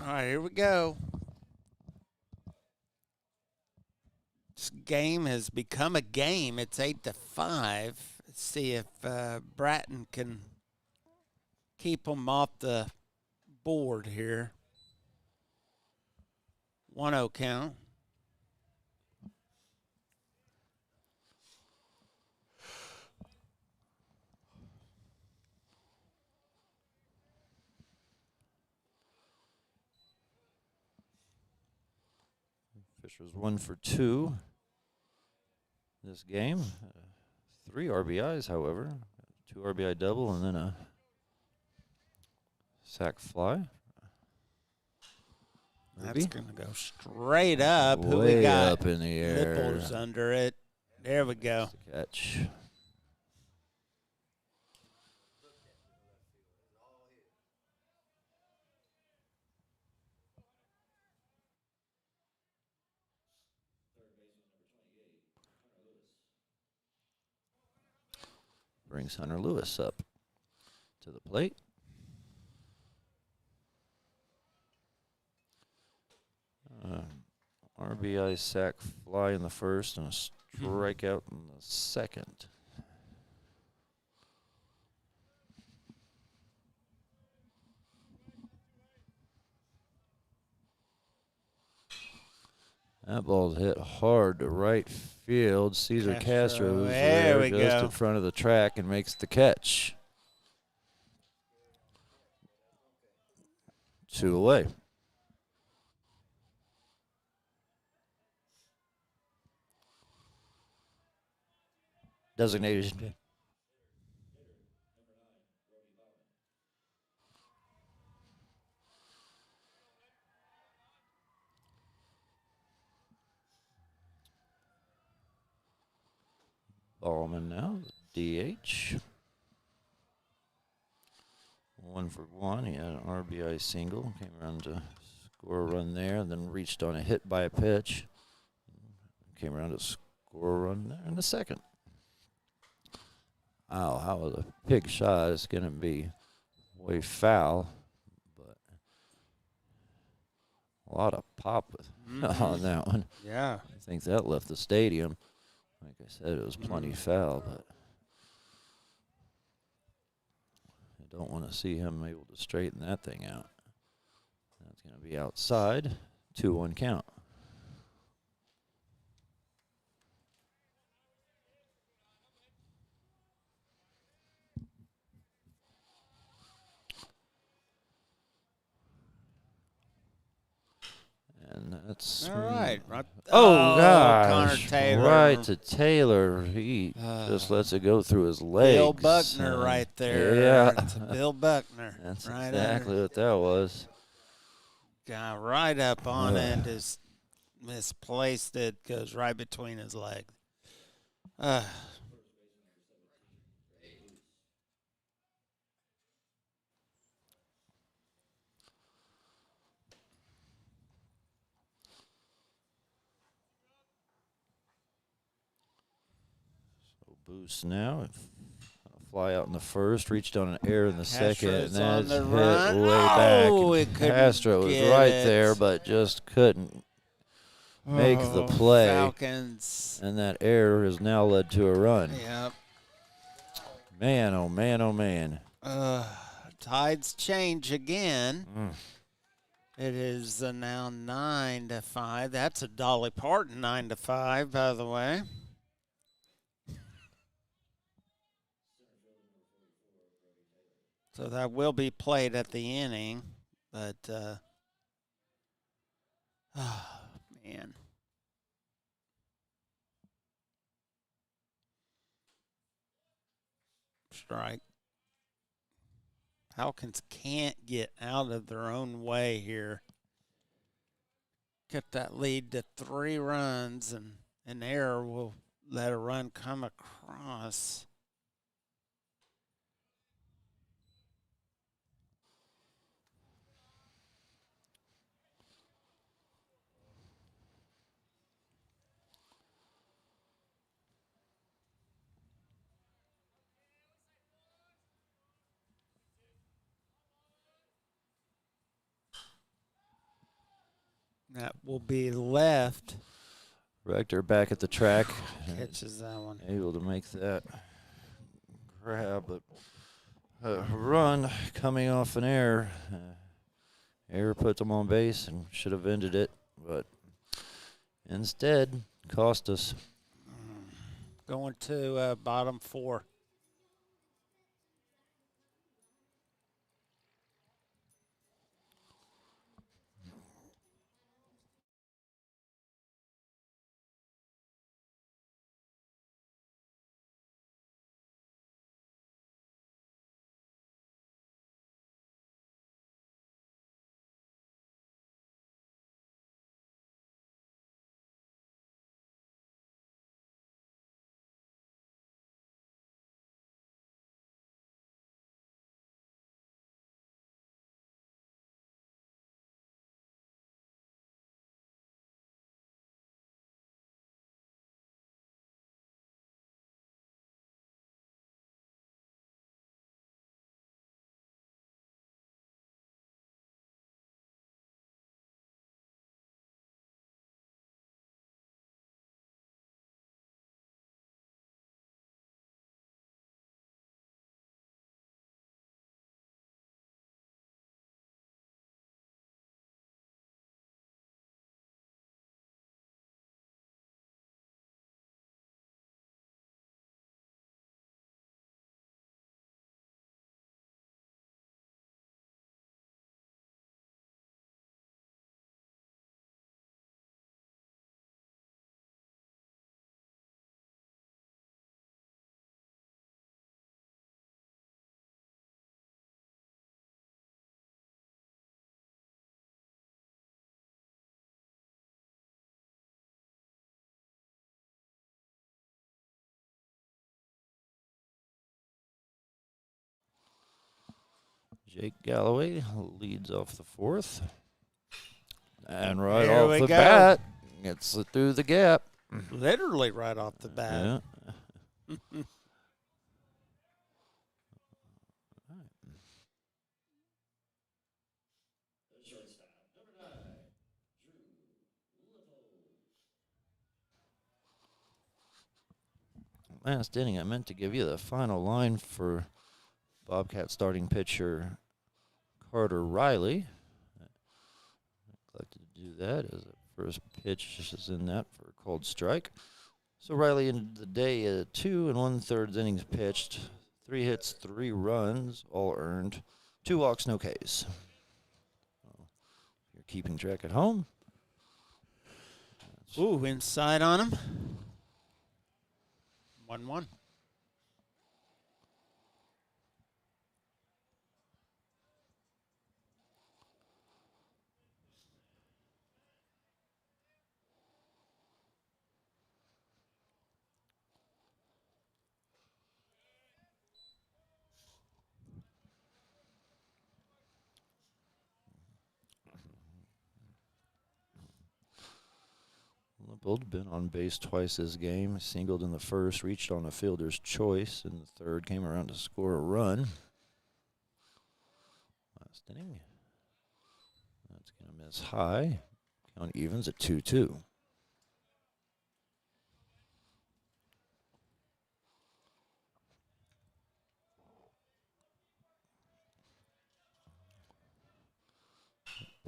All right, here we go. This game has become a game. It's 8-5. Let's see if Bratton can keep them off the board here. 1-0 count.
Fisher's 1 for 2 this game. 3 RBIs, however. 2 RBI double and then a sac fly.
That's going to go straight up. Who we
Way
got?
up in the air.
Nipples under it. There we go.
Catch. Brings Hunter Lewis up to the plate. RBI sac fly in the first and a strikeout in the second. That ball's hit hard to right field. Cesar Castro's
there we
just
go.
in front of the track and makes the catch. 2 away. Designated. Ballman now, DH. 1 for 1. He had an RBI single. Came around to score a run there, and then reached on a hit by a pitch. Came around to score a run there in the second. Wow, how was a big shot. It's going to be way foul, but a lot of pop on that one.
Yeah.
I think that left the stadium. Like I said, it was plenty foul, but I don't want to see him able to straighten that thing out. That's going to be outside. 2-1 count. And that's
All right.
Oh, gosh.
Connor Taylor.
Right to Taylor. He just lets it go through his legs.
Bill Buckner right there.
Yeah.
It's Bill Buckner.
That's
right
exactly
under.
what that was.
Got right up on it. Just misplaced it. Goes right between his legs.
Boost now. Fly out in the first, reached on an error in the second, and
Castro's on
that's
the
hit
run.
way back.
Oh,
And
it couldn't
Castro was
get
right
it.
there, but just couldn't make the play.
Falcons.
And that error has now led to a run.
Yep.
Man, oh man, oh man.
Tides change again. It is now 9-5. That's a Dolly Parton 9-5, by the way. So that will be played at the inning, but oh man. Strike. Falcons can't get out of their own way here. Get that lead to 3 runs, and an error will let a run come across. That will be left.
Rector back at the track.
Catches that one.
Able to make that grab, but a run coming off an error. Error put them on base and should have ended it, but instead cost us.
Going to bottom 4.
Jake Galloway leads off the 4th. And right
There
off
we
the
go.
bat, gets it through the gap.
Literally right off the bat.
Yeah.
The shortstop, number 9, Drew Little.
Last inning, I meant to give you the final line for Bobcat starting pitcher Carter Riley. Neglected to do that as the first pitch is in that for a cold strike. So Riley ended the day at 2 1/3 innings pitched, 3 hits, 3 runs, all earned, 2 walks, no Ks. So if you're keeping track at home.
Ooh, inside on him. 1-1.
Lippold been on base twice this game. Singled in the first, reached on a fielder's choice in the third, came around to score a run. Last inning. That's going to miss high. Count evens at 2-2.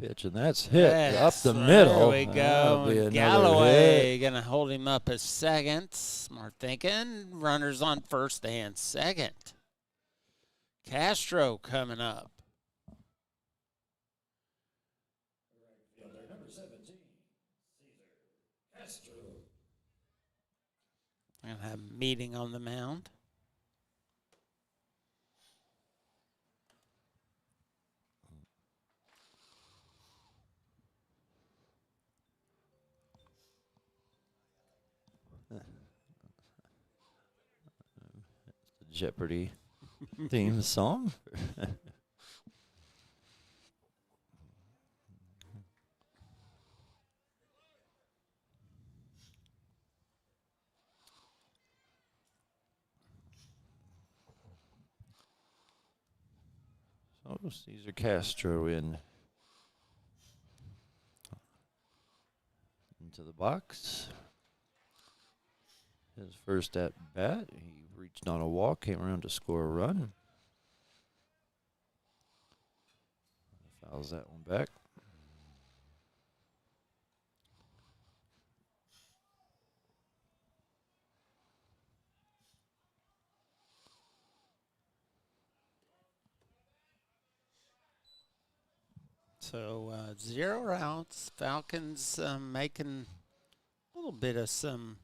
Pitch, and that's hit up the middle.
There we
That'll be
go.
another
Galloway
hit.
going to hold him up as second. Smart thinking. Runners on first and second. Castro coming up.
Right fielder, number 17, Caesar Castro.
Going to have a meeting on the mound.
Jeopardy theme song. So Cesar Castro in. into the box. His first at bat, he reached on a walk, came around to score a run. Fouls that one back.
So 0 outs. Falcons making a little bit of some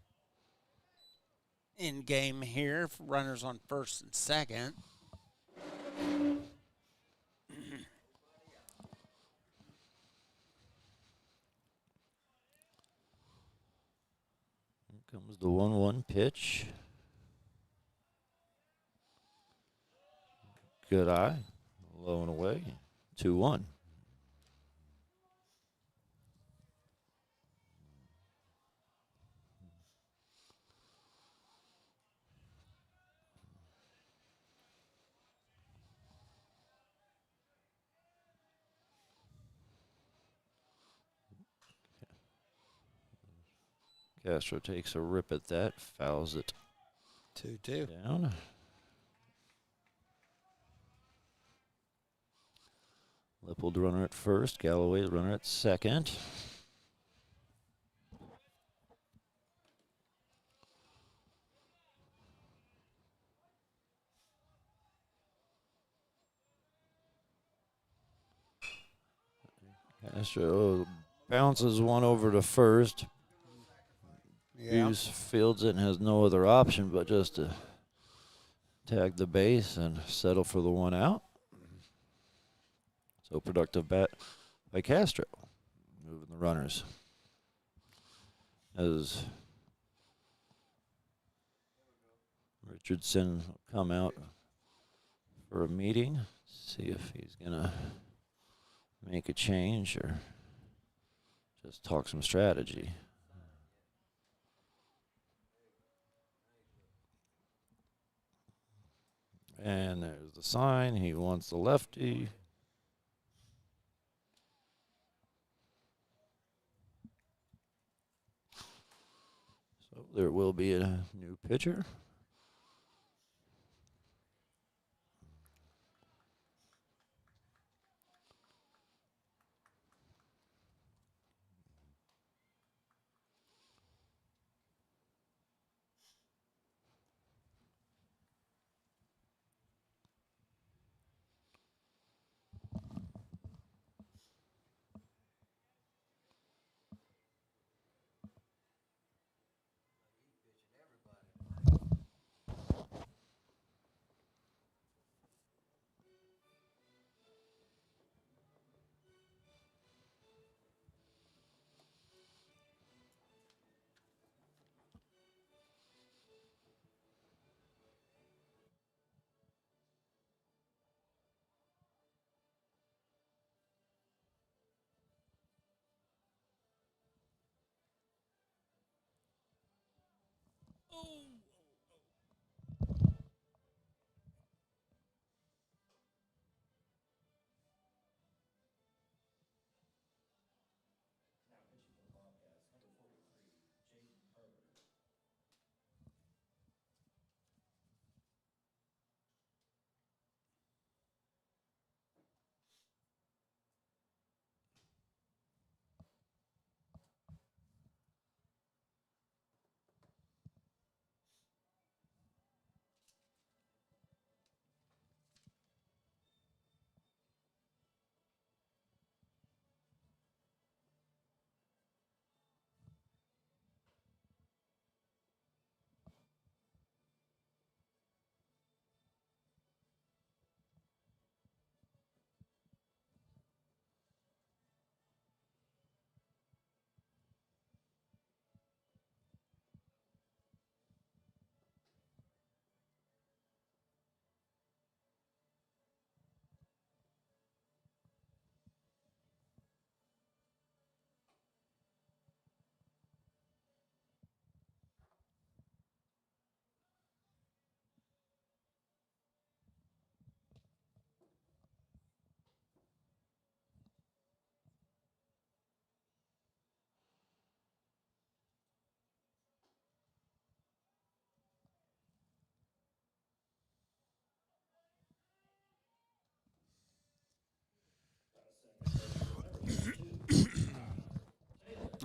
in game here. Runners on first and second.
Here comes the 1-1 pitch. Good eye. Low and away. 2-1. Castro takes a rip at that, fouls it
2-2.
down. Lippold, runner at first. Galloway, the runner at second. Castro bounces one over to first.
Yeah.
Hughes fields it and has no other option but just to tag the base and settle for the 1 out. So productive bat by Castro, moving the runners. As Richardson will come out for a meeting, see if he's going to make a change or just talk some strategy. And there's the sign. He wants the lefty. So there will be a new pitcher.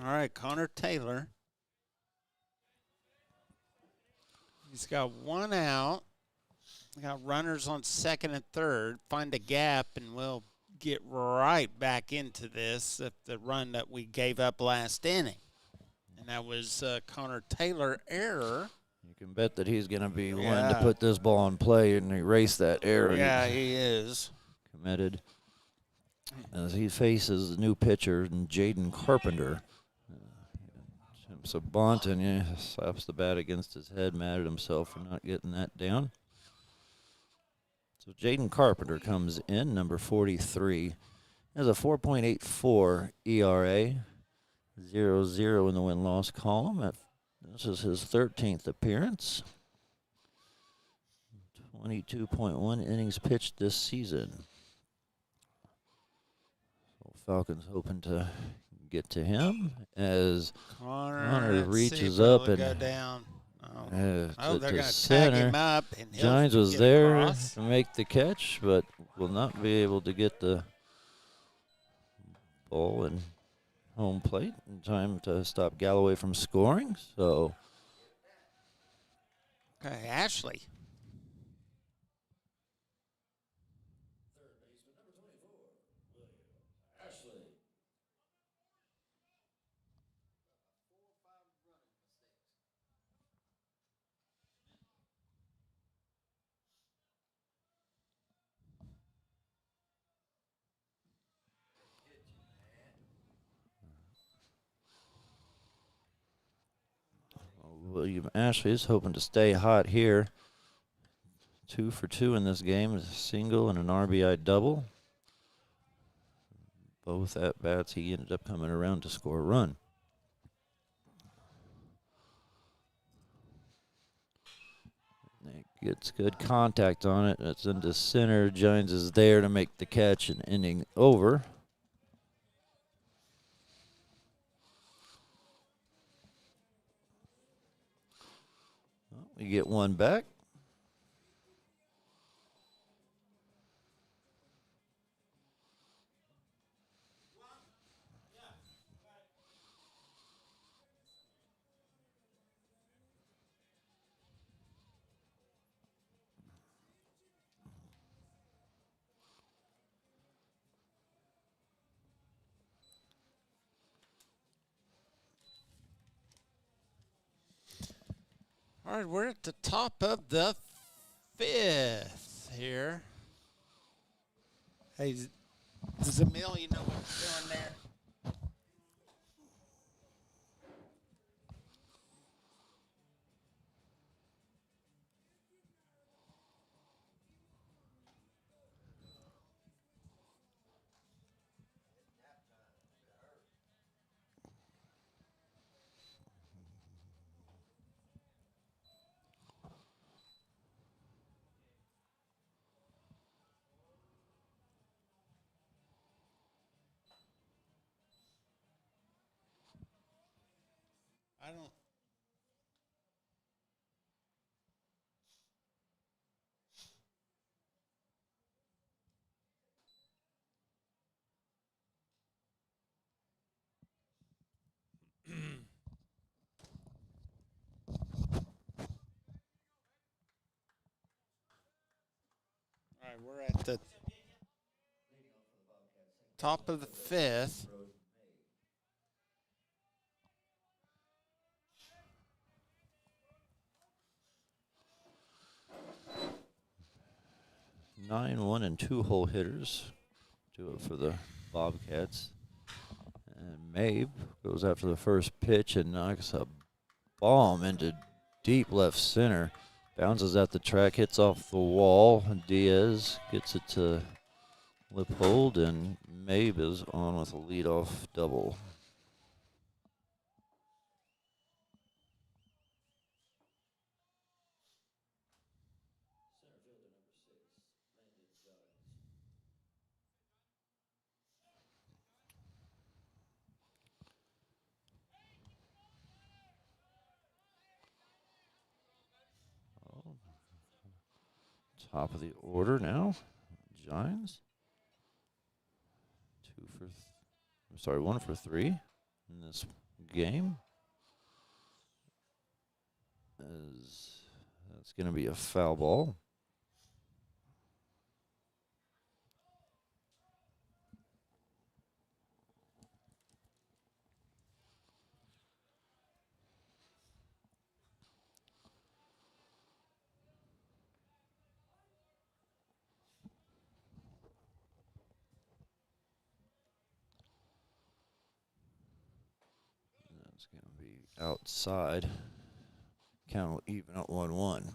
All right, Connor Taylor. He's got one out. We got runners on second and third. Find a gap, and we'll get right back into this at the run that we gave up last inning. And that was Connor Taylor error.
You can bet that he's going to be wanting
Yeah.
to put this ball in play and erase that error.
Yeah, he is.
Committed. As he faces the new pitcher, Jaden Carpenter. So Bonton, yeah, slaps the bat against his head, mad at himself for not getting that down. So Jaden Carpenter comes in, number 43. Has a 4.84 ERA, 0-0 in the win-loss column. This is his 13th appearance. 22.1 innings pitched this season. So Falcons hoping to get to him as Connor
let's see
reaches
if it'll
up and
go down.
to
they're going to tag
center.
him up. And he'll
Gines was
get
there
across.
to make the catch, but will not be able to get the ball in home plate in time to stop Galloway from scoring. So
Okay, Ashley.
Third baseman, number 24, William Ashley.
William Ashley is hoping to stay hot here. 2 for 2 in this game, a single and an RBI double. Both at bats, he ended up coming around to score a run. He gets good contact on it. It's into center. Gines is there to make the catch and inning over. Well, we get one back.
All right, we're at the top of the fifth here. Hey, Zamil, you know what we're doing there? I don't. All right, we're at the top of the fifth.
Nine, 1, and 2 hole hitters do it for the Bobcats. And Mabe goes after the first pitch and knocks a bomb into deep left center. Bounces at the track, hits off the wall. Diaz gets it to Lippold, and Mabe is on with a leadoff double.
Center fielder, number 6, Landon Gines.
Oh, top of the order now. Gines. 1 for 3 in this game. As that's going to be a foul ball. That's going to be outside. Count will even at 1-1.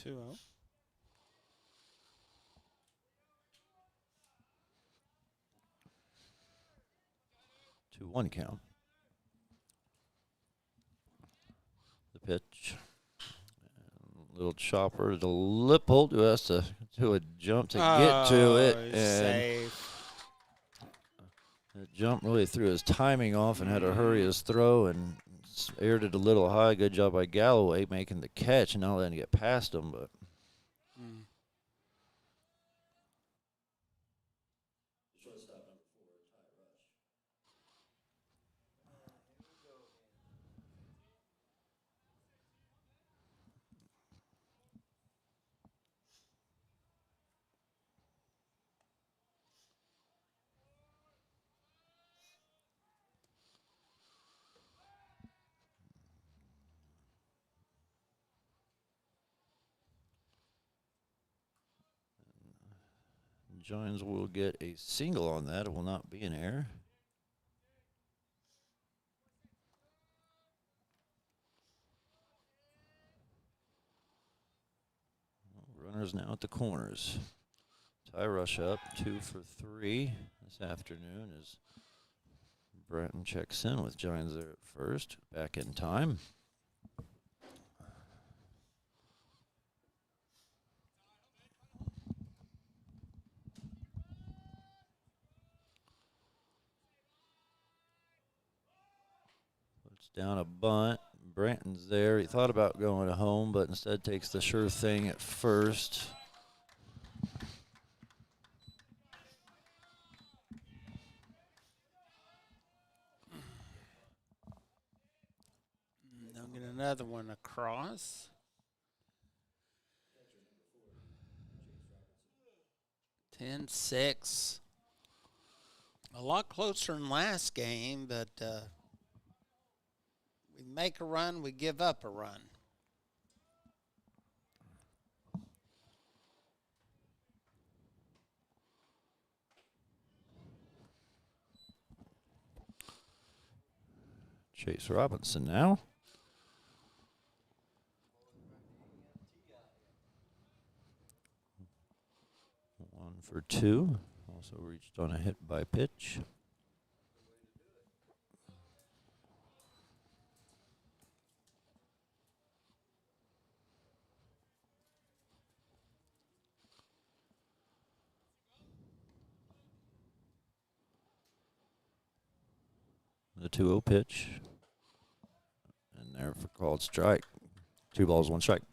Two oh.
2-1 count. The pitch. Little chopper to Lippold, who has to do a jump to get to it.
He's
And
safe.
the jump really threw his timing off and had to hurry his throw and aired it a little high. Good job by Galloway making the catch and not letting it get past him. But
Shortstop number 4, Ty Rush.
Giants will get a single on that. It will not be an error. Runners now at the corners. Ty Rush up 2 for 3 this afternoon as Bratton checks in with Giants there at first. Back in time. Puts down a bunt. Branton's there. He thought about going home, but instead takes the sure thing at first.
They'll get another one across. 10-6. A lot closer than last game, but we make a run, we give up a run.
Chase Robinson now. 1 for 2. Also reached on a hit by pitch. The 2-0 pitch. And there for called strike. 2 balls, 1 strike.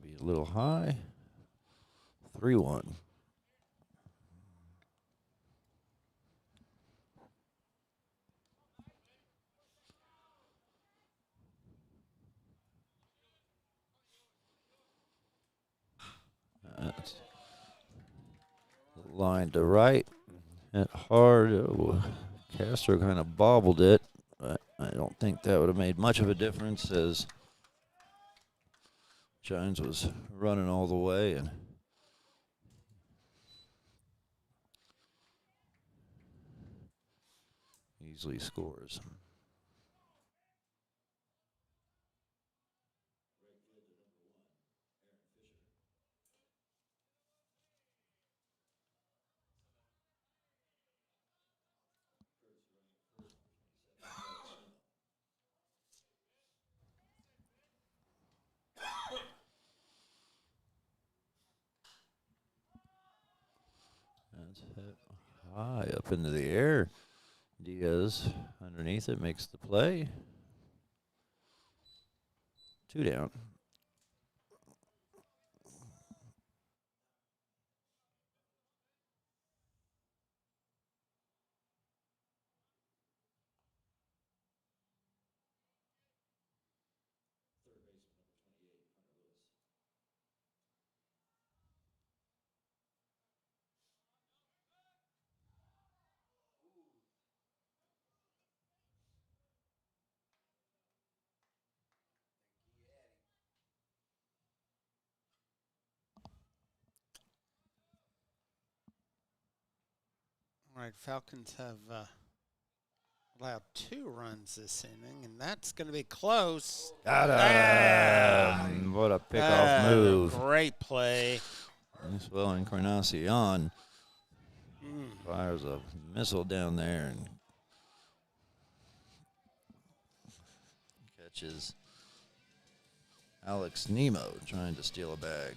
Be a little high. 3-1. That's line to right. Hit hard. Oh, Castro kind of bobbled it, but I don't think that would have made much of a difference as Jones was running all the way and easily scores. That's hit high up into the air. Diaz underneath it makes the play. 2 down.
Third baseman, number 28, Hunter Lewis.
All right, Falcons have allowed 2 runs this inning, and that's going to be close.
Got him!
Ah!
What a pickoff move.
Great play.
This well, Encarnacion fires a missile down there and catches Alex Nemo trying to steal a bag.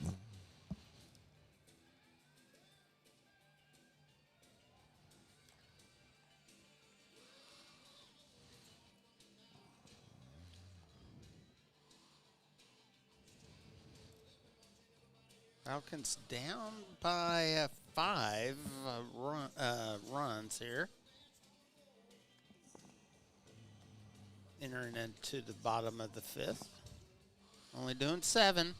Falcons down by 5 runs here. Entering into the bottom of the 5th. Only doing 7.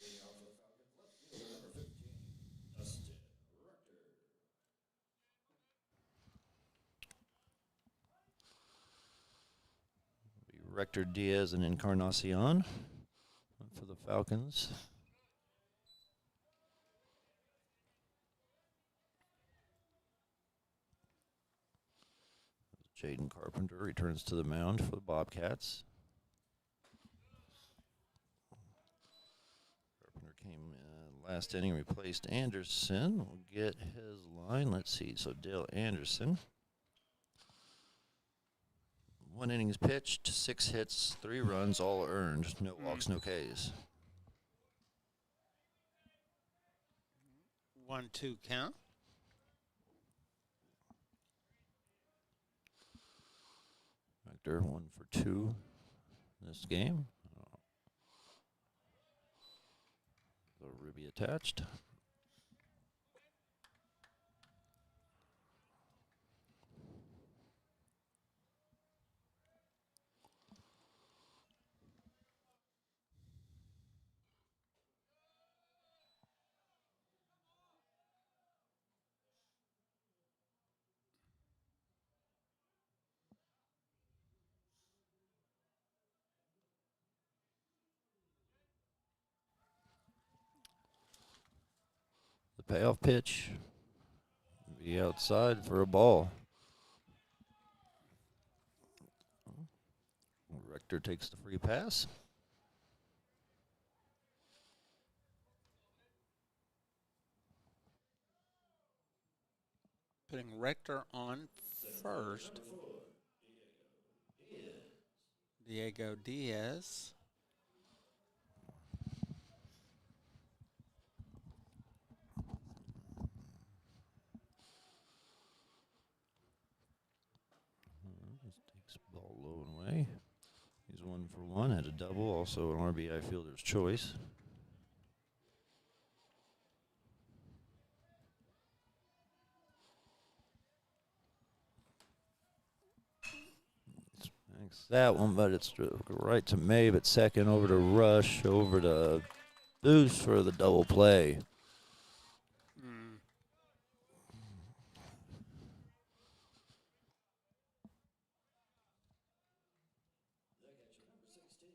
Leading off for the Falcons, left fielder, number 15, Dustin Rector.
Rector Diaz and Encarnacion for the Falcons. Jaden Carpenter returns to the mound for the Bobcats. Carpenter came last inning, replaced Anderson. We'll get his line. Let's see. So Dale Anderson. 1 innings pitched, 6 hits, 3 runs, all earned. No walks, no Ks.
1-2 count.
Rector 1 for 2 this game. The Ruby attached. The payoff pitch. Be outside for a ball. Rector takes the free pass.
Putting Rector on first. Diego Diaz.
hit a double, also an RBI fielder's choice. Thanks that one, but it's right to Mabe at second, over to Rush, over to Boost for the double play.
The catcher, number 16,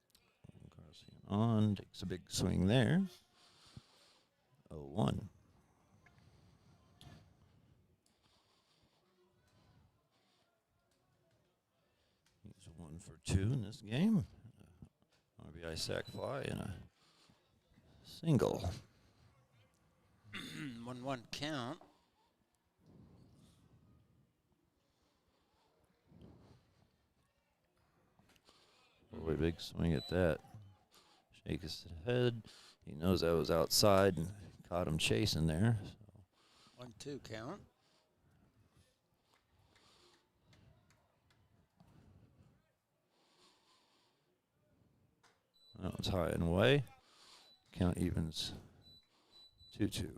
Maxwell Encarnacion.
On, takes a big swing there. 0-1. He's 1 for 2 in this game. RBI sac fly and a single.
1-1 count.
Really big swing at that. Shake his head. He knows I was outside and caught him chasing there.
1-2 count.
That one's high and away. Count evens 2-2.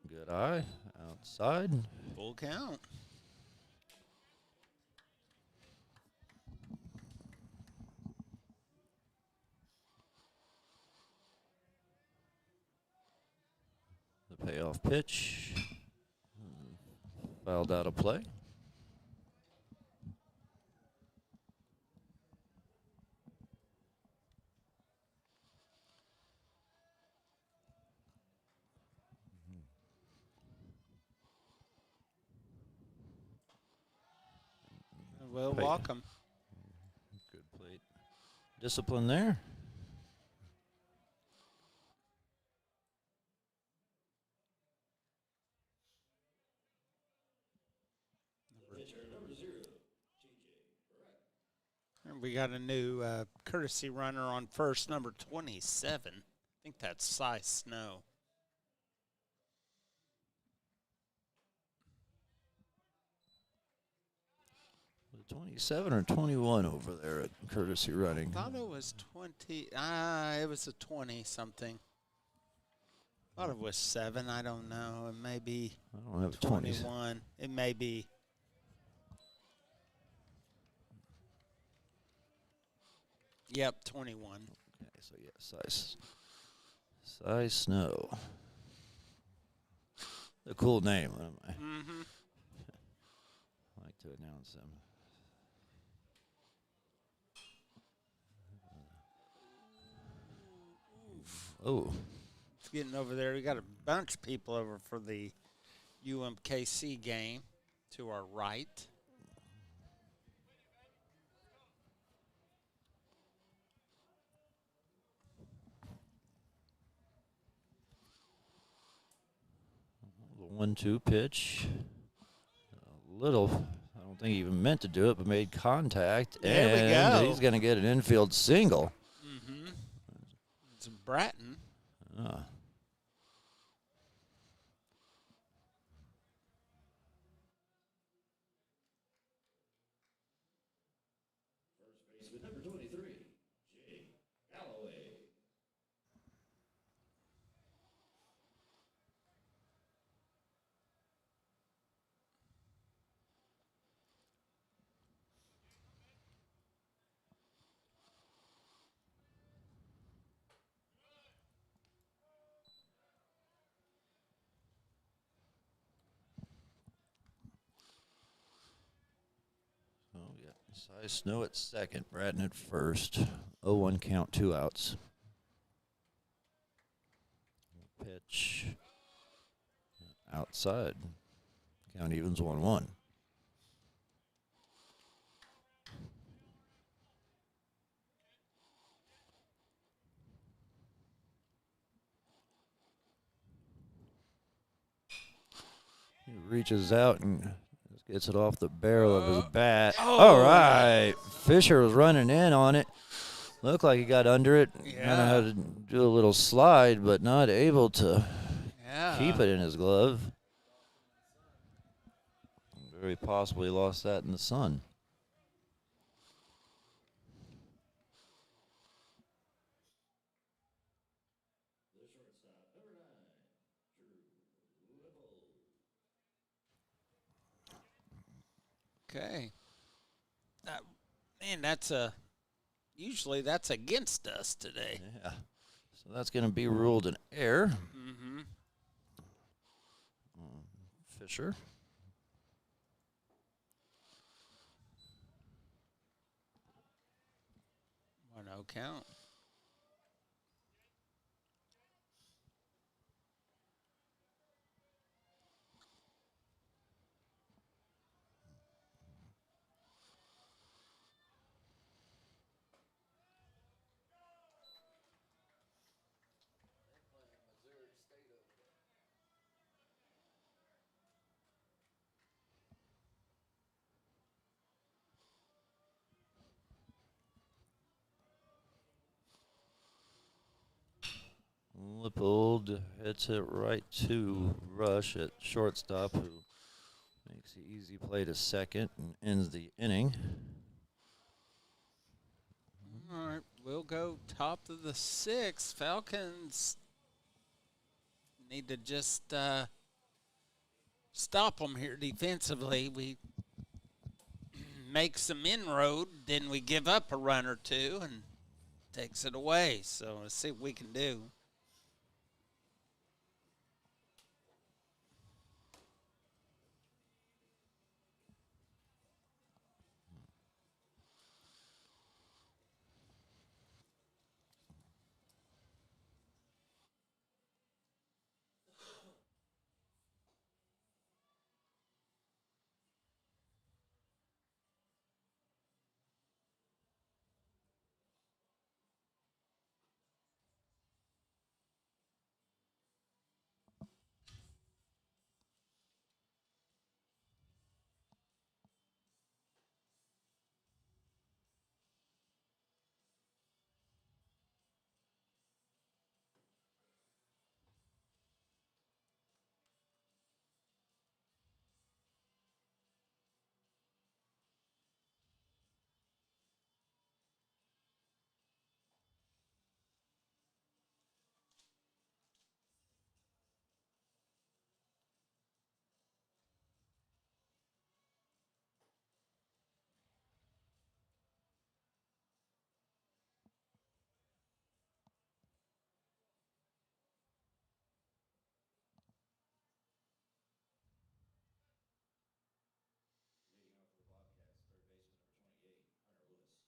Good eye. Outside.
Full count.
The payoff pitch. Fouled out of play.
We'll
Pay-
walk him.
Good plate discipline there.
The pitcher, number 0, TJ Correct.
And we got a new courtesy runner on first, number 27. I think that's Cy Snow.
Was it 27 or 21 over there at courtesy running?
Thought it was 20. It was a 20-something. Thought it was 7. I don't know. It may be
I don't have 20.
21. It may be. Yep, 21.
Okay, so yeah, Size Snow. A cool name. I
Mm-hmm.
like to announce them. Oh,
It's getting over there. We got a bunch of people over for the UMKC game to our right.
the 1-2 pitch. A little, I don't think he even meant to do it, but made contact.
There we
and
go.
he's going to get an infield single.
Mm-hmm. It's Bratton.
Ah.
First baseman, number 23, Jay Galloway.
Oh, yeah. Size Snow at second, Bratton at first. 0-1 count, 2 outs. Pitch. Outside. Count evens 1-1. He reaches out and just gets it off the barrel of his bat.
Oh.
All right. Fisher was running in on it. Looked like he got under it. Kind of
Yeah.
had to do a little slide, but not able to
Yeah.
keep it in his glove. Very possibly lost that in the sun.
The shortstop, number 9, Drew Whipple.
Okay. Man, usually that's against us today.
Yeah. So that's going to be ruled an error.
Mm-hmm.
Fisher.
Or no count.
Lippold hits it right to Rush at shortstop, who makes the easy play to second and ends the inning.
All right, we'll go top of the 6th. Falcons need to just stop them here defensively. We make some inroad, then we give up a run or two and takes it away. So let's see what we can do.
Leading off for the Bobcats, third baseman, number 28, Hunter Lewis.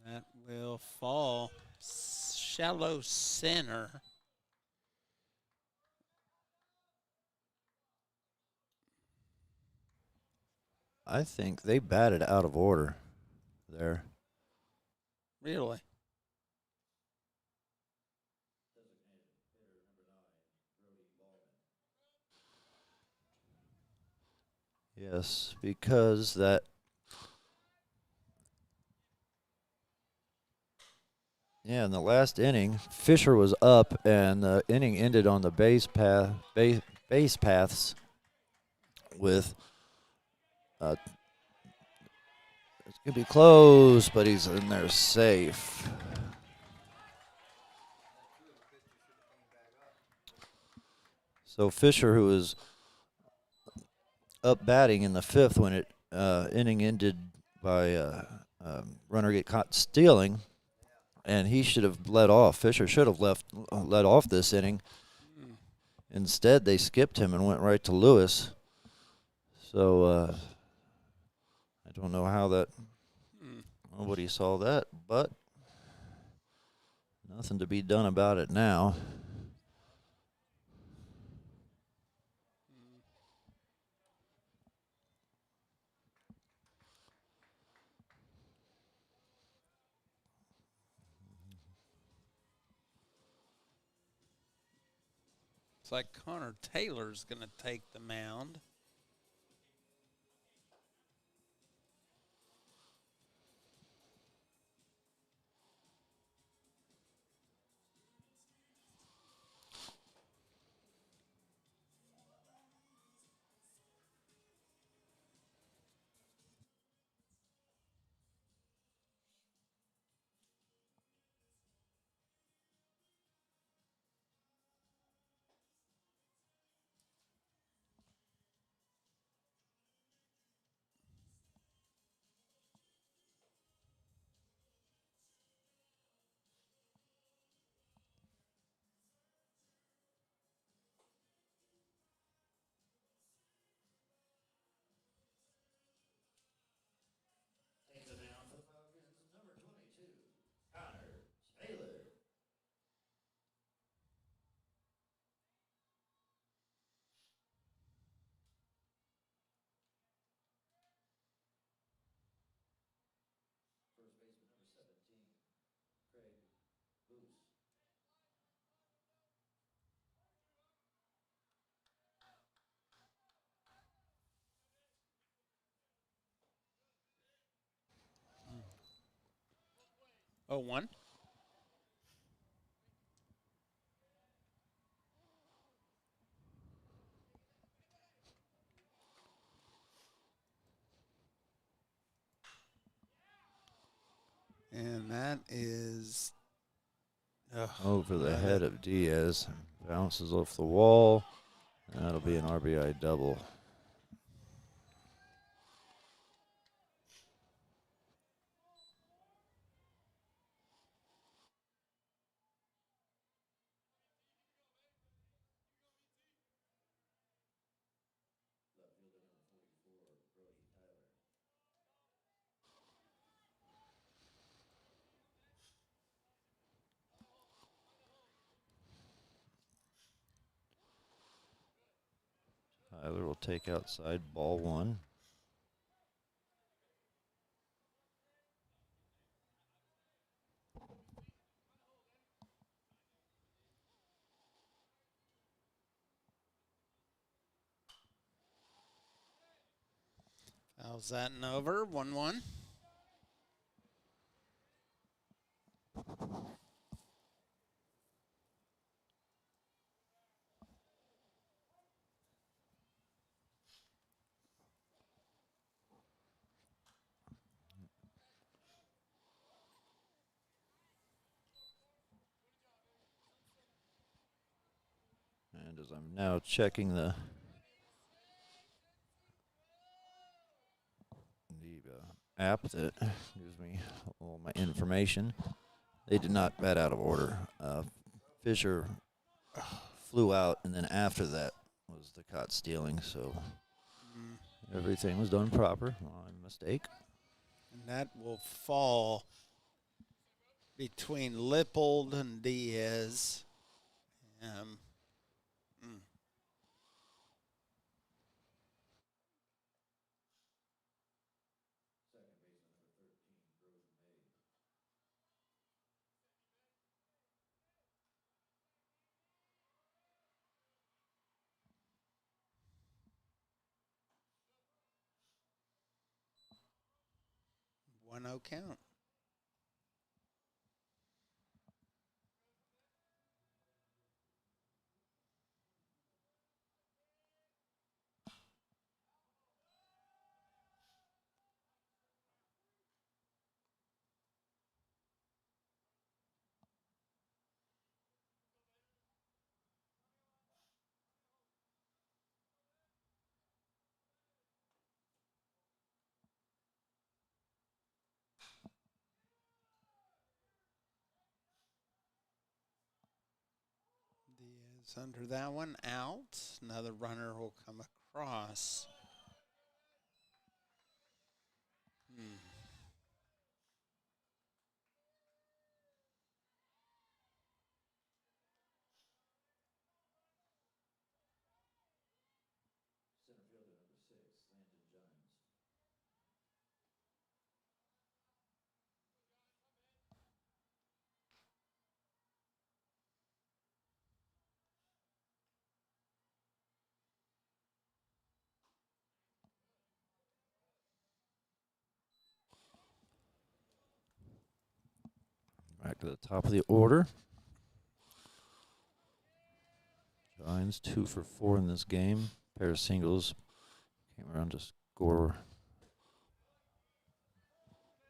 That will fall shallow center.
I think they batted out of order there.
Really?
Designated hitter, number 9, Brody Ballman.
Yes, because that. Yeah, in the last inning, Fisher was up, and the inning ended on the base paths with. It's gonna be close, but he's in there safe. So Fisher, who was up batting in the 5th when it inning ended by runner get caught stealing, and he should have led off. Fisher should have led off this inning. Instead, they skipped him and went right to Lewis. So I don't know how that Nobody saw that, but nothing to be done about it now.
It's like Connor Taylor's going to take the mound.
Take the mound for the Falcons, number 22, Connor Taylor. First baseman, number 17, Craig Boos.
Oh, 1. And that is
Over the head of Diaz. Bounces off the wall. That'll be an RBI double.
Left fielder, number 44, Brody Tyler.
Tyler will take outside, ball 1.
How's that and over? 1-1.
And as I'm now checking the app that gives me all my information, they did not bat out of order. Fisher flew out, and then after that was the caught stealing, so everything was done proper. My mistake.
And that will fall between Lippold and Diaz.
Second baseman, number 13, Broden May.
One 0 count. Diaz under that one, out. Another runner will come across.
at the top of the order. Giants 2 for 4 in this game. Pair of singles came around to score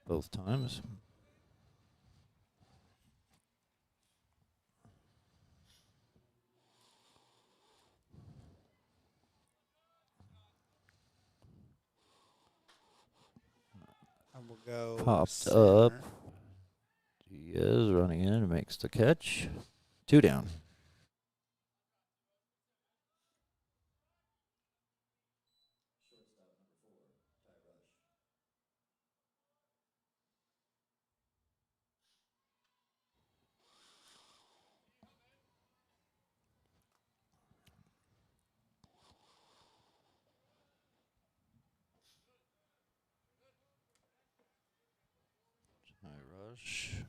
both times.
I will go
Popped
center.
up. Diaz running in and makes the catch. 2 down.
Shortstop number 4, Ty Rush.
High rush.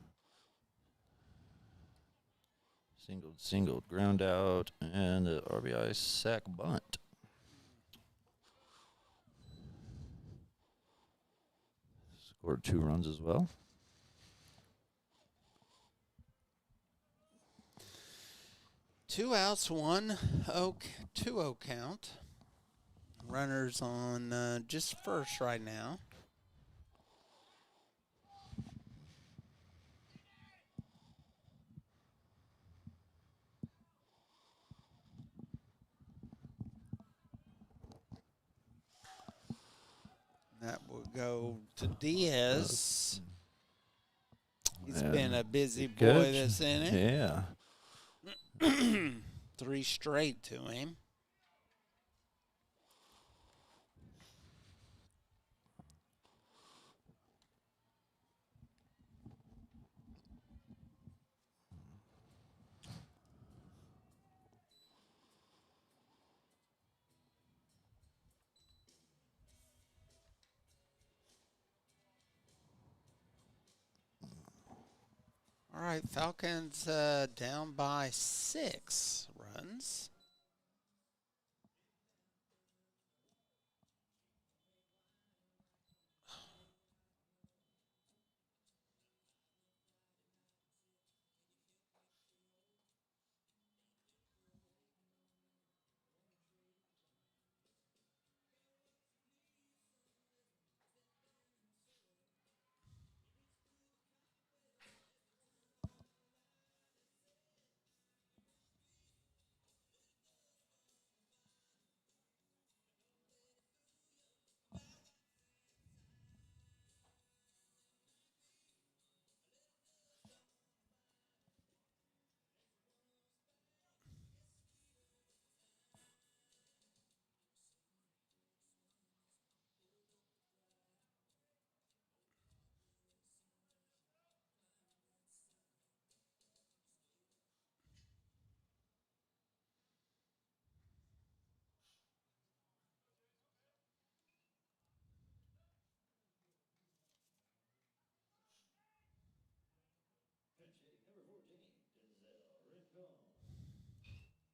Singled, ground out, and the RBI sack bunt. Scored 2 runs as well.
Two outs, 2-0 count. Runners on just first right now. That will go to Diaz. He's been a busy
Good
boy
catch.
this inning.
Yeah.
3 straight to him. All right, Falcons down by 6 runs.
Pinch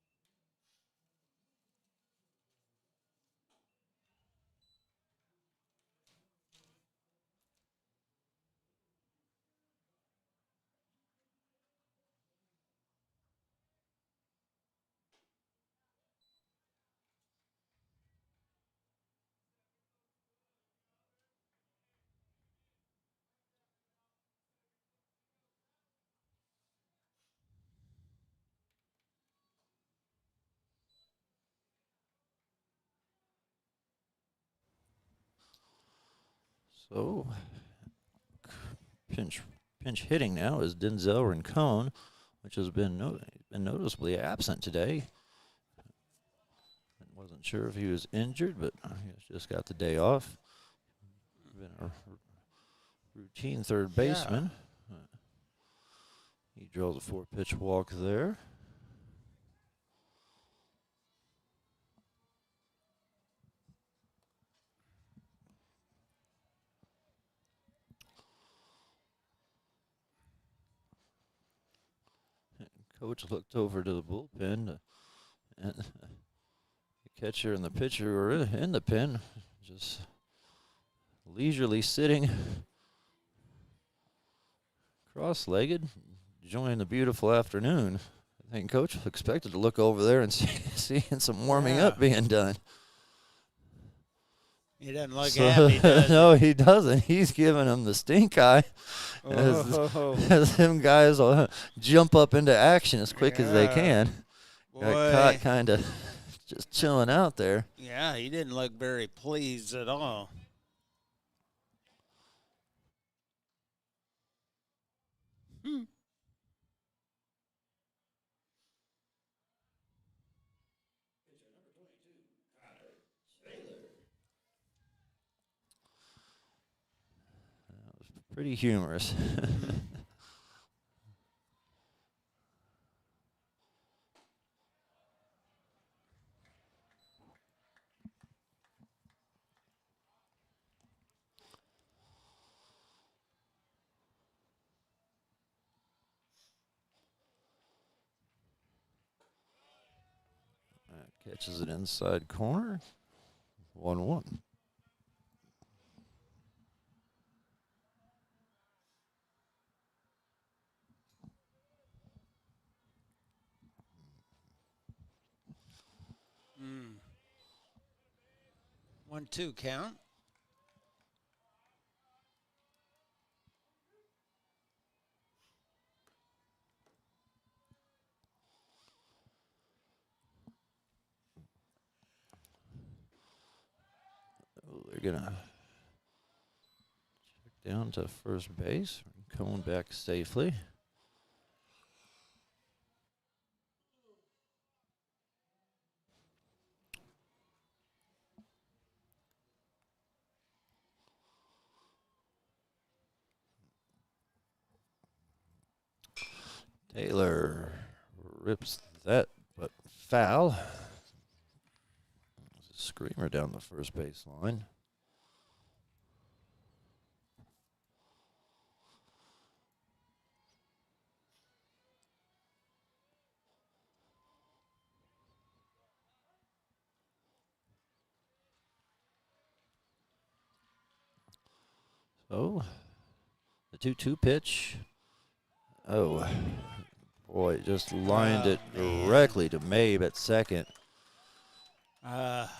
hitting number 14, Denzel Rincon.
So pinch hitting now is Denzel Rincon, which has been noticeably absent today. Wasn't sure if he was injured, but he's just got the day off. Been a routine third baseman. He draws a 4-pitch walk there. Coach looked over to the bullpen, and the catcher and the pitcher were in the pen, just leisurely sitting cross-legged, enjoying the beautiful afternoon. I think Coach was expected to look over there and seeing some warming up being done.
He doesn't look happy, does
no, he doesn't. He's giving them the stink eye as them guys will jump up into action as quick as they can. Got caught kind of just chilling out there.
Yeah, he didn't look very pleased at all.
Pretty humorous. Catches it inside corner. 1-1.
Mm. 1-2 count.
They're going to check down to first base. Coming back safely. Taylor rips that, but foul. Screamer down the first base line. So, the 2-2 pitch. Oh, boy, just lined it directly to Mabe at second. Caught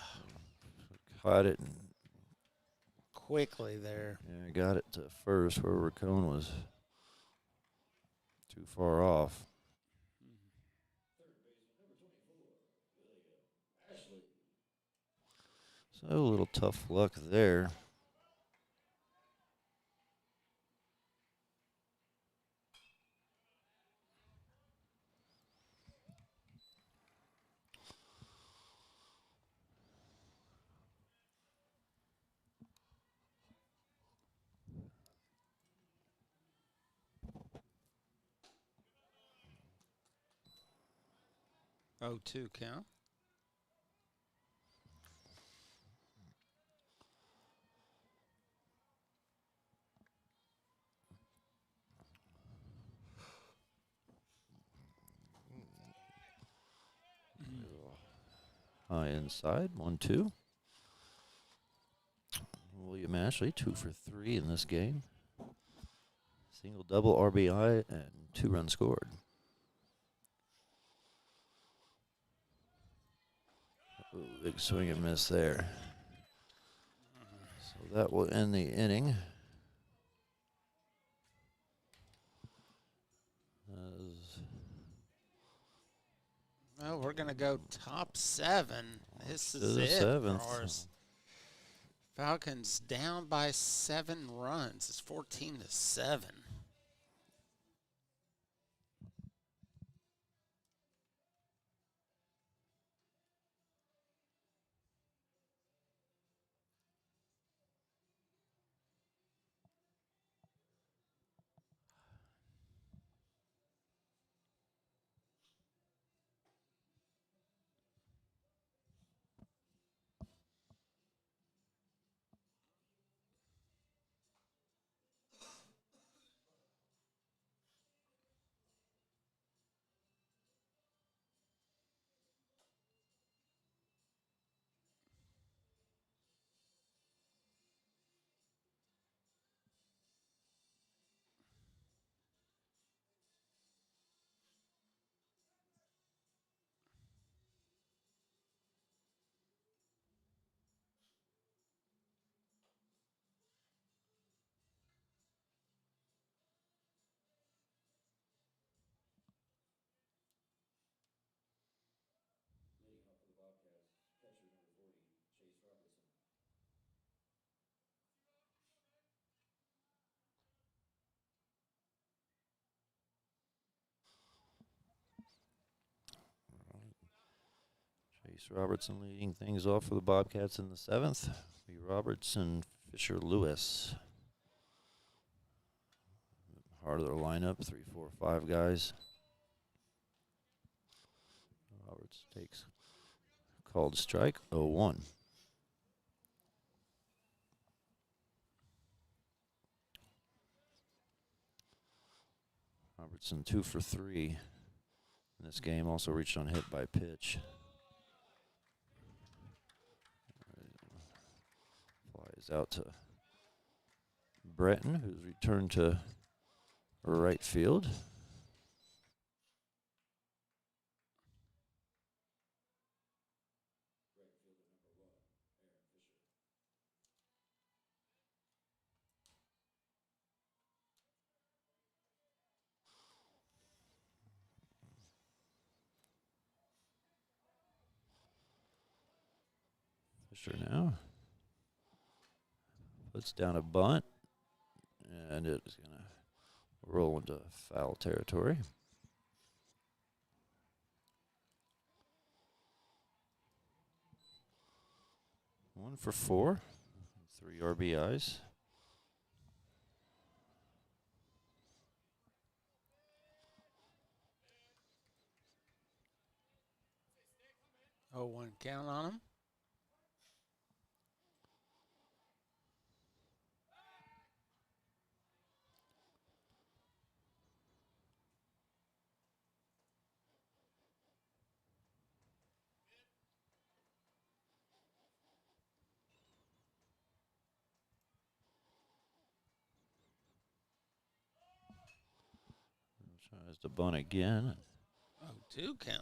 it and
Quickly there.
yeah, got it to first where Raccoon was too far off. So a little tough luck there.
Oh, 2 count.
High inside, 1-2. William Ashley, 2 for 3 in this game. Single, double, RBI, and 2 runs scored. Ooh, big swing and miss there. So that will end the inning.
Well, we're going to go top 7. This is
the
it
seventh.
for ours. Falcons down by 7 runs. It's 14-7.
Reese Robertson leading things off for the Bobcats in the 7th. Lee Robertson, Fisher Lewis. Heart of their lineup, 3, 4, 5 guys. Roberts takes called strike, 0-1. Robertson 2 for 3 in this game, also reached on hit by pitch. Flies out to Breton, who's returned to right field. Fisher now puts down a bunt, and it is going to roll into foul territory. One for 4, 3 RBIs.
Oh, 1 count on him.
Tries to bunt again.
Oh, 2 count.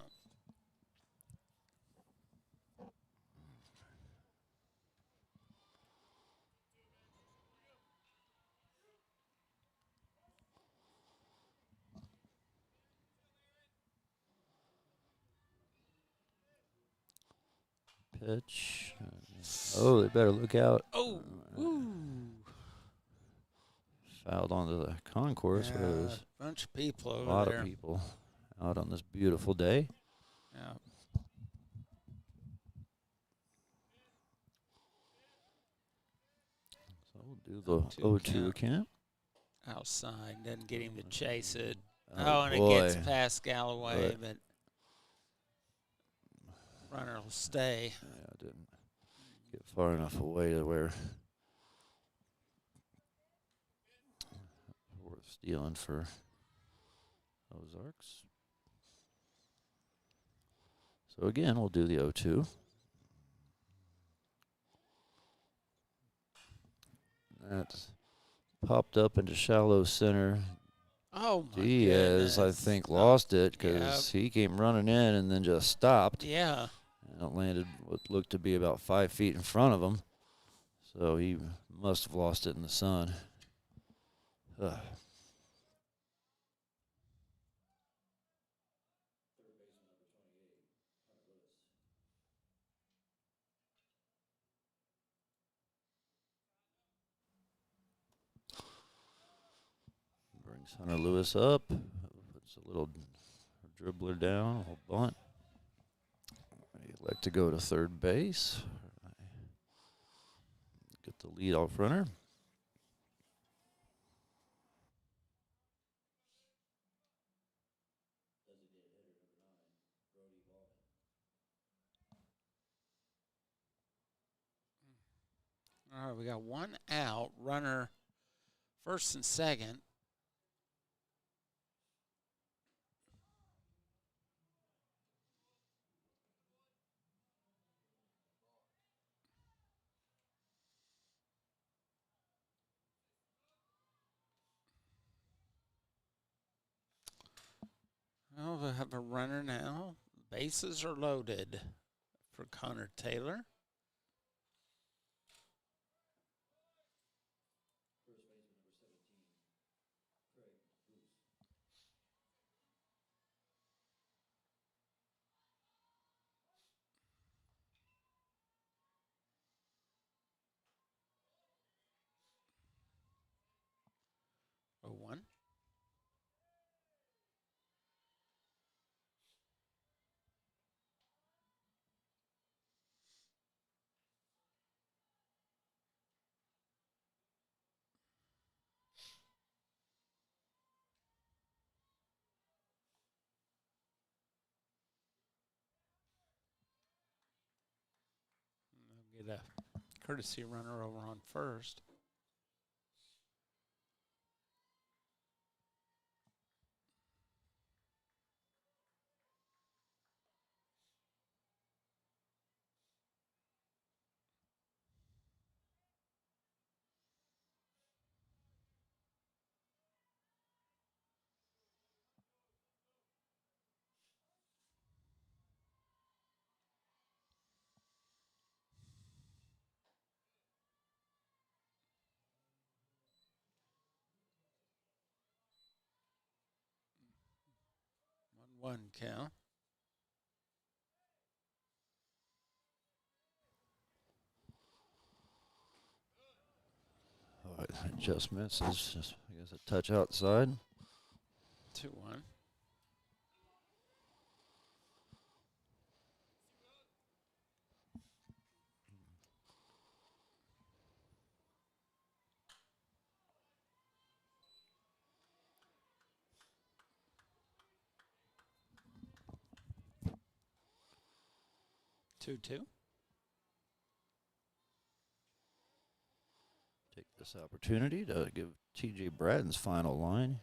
Pitch. Oh, they better look out.
Oh, ooh.
Fouled onto the concourse.
Yeah,
Where there's
a bunch of people
a
over
lot
there.
of people out on this beautiful day.
Yeah.
So we'll do the
0-2
0-2 count.
Outside, doesn't get him to chase it.
Oh,
And
boy.
it gets past Galloway, but runner will stay.
Yeah, I didn't get far enough away to where worth stealing for Ozarks. So again, we'll do the 0-2. That's popped up into shallow center.
Oh, my
Diaz, I
goodness.
think, lost it because he came running in and then just stopped.
Yeah.
And it landed what looked to be about 5 feet in front of him. So he must have lost it in the sun. Ugh. Brings Hunter Lewis up. Puts a little dribbler down, a little bunt. He'd like to go to third base. Get the leadoff runner.
All right, we got 1 out. Runner first and second. Well, we have a runner now. Bases are loaded for Connor Taylor. Oh, 1. Get a courtesy runner over on first. One count.
Oh, it just misses. Just, I guess, a touch outside.
2-1. Two.
Take this opportunity to give T.J. Bradden's final line.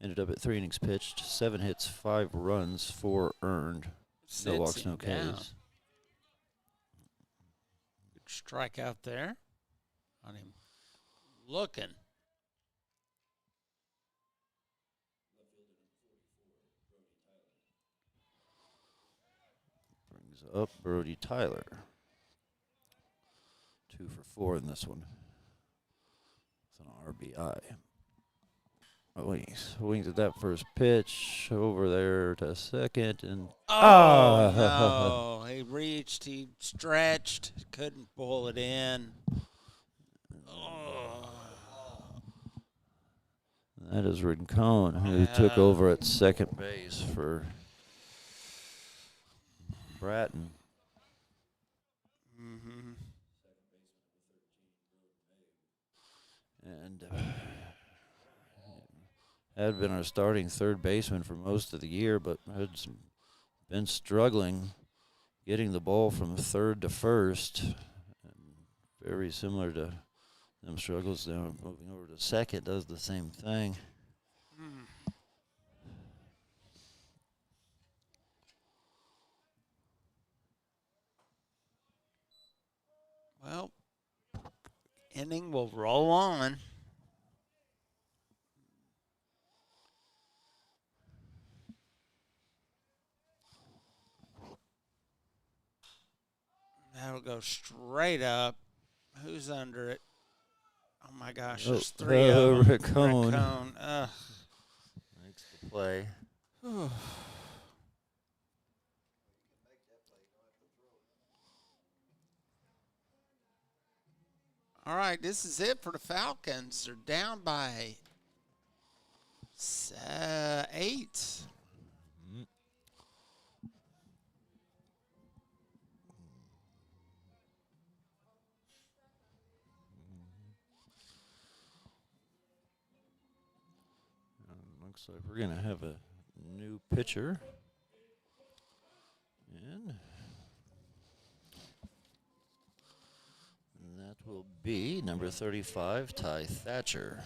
Ended up at 3 innings pitched, 7 hits, 5 runs, 4 earned. No walks, no Ks.
Good strikeout there on him looking.
Brings up Brody Tyler. 2 for 4 in this one. With an RBI. Oh, he swings at that first pitch over there to second, and
No, he reached, he stretched, couldn't pull it in. Oh.
That is Rincon, who took over at second base for Bratton.
Mm-hmm.
And had been our starting third baseman for most of the year, but had been struggling getting the ball from third to first. And very similar to them struggles now. Moving over to second does the same thing.
Well, inning will roll on. That'll go straight up. Who's under it? Oh my gosh, there's 3 of them.
Rincon makes the play.
All right, this is it for the Falcons. They're down by 8.
Looks like we're going to have a new pitcher in. And that will be number 35, Ty Thatcher.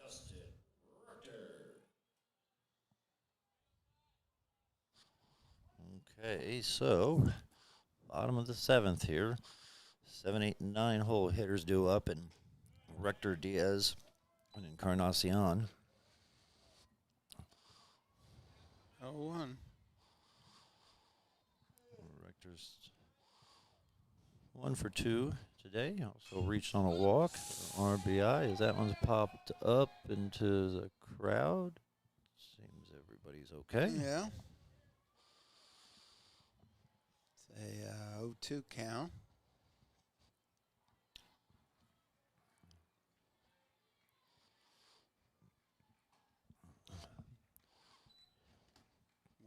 Dustin Richter.
Okay, so bottom of the 7th here. 7, 8, and 9 hole hitters due up, and Rector, Diaz, and Encarnacion.
0-1.
Rector's 1 for 2 today. Also reached on a walk. RBI, as that one's popped up into the crowd. Seems everybody's okay.
Yeah. It's a 0-2 count.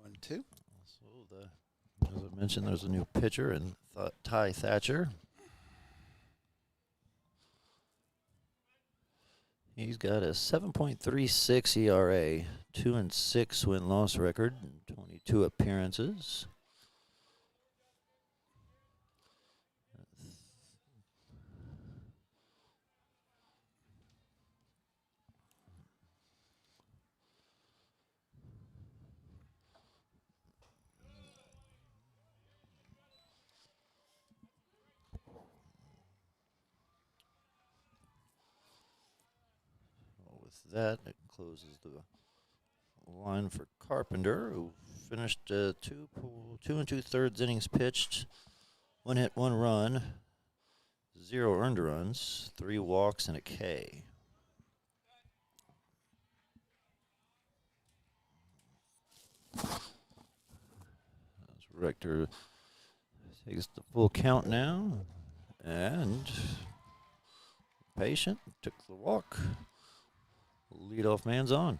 One, two.
So as I mentioned, there's a new pitcher, and Ty Thatcher. He's got a 7.36 ERA, 2-6 win-loss record, and 22 appearances. With that, it closes the line for Carpenter, who finished 2 2 2/3 innings pitched, 1 hit, 1 run, 0 earned runs, 3 walks, and a K. Rector takes the full count now, and patient, took the walk. Leadoff man's on.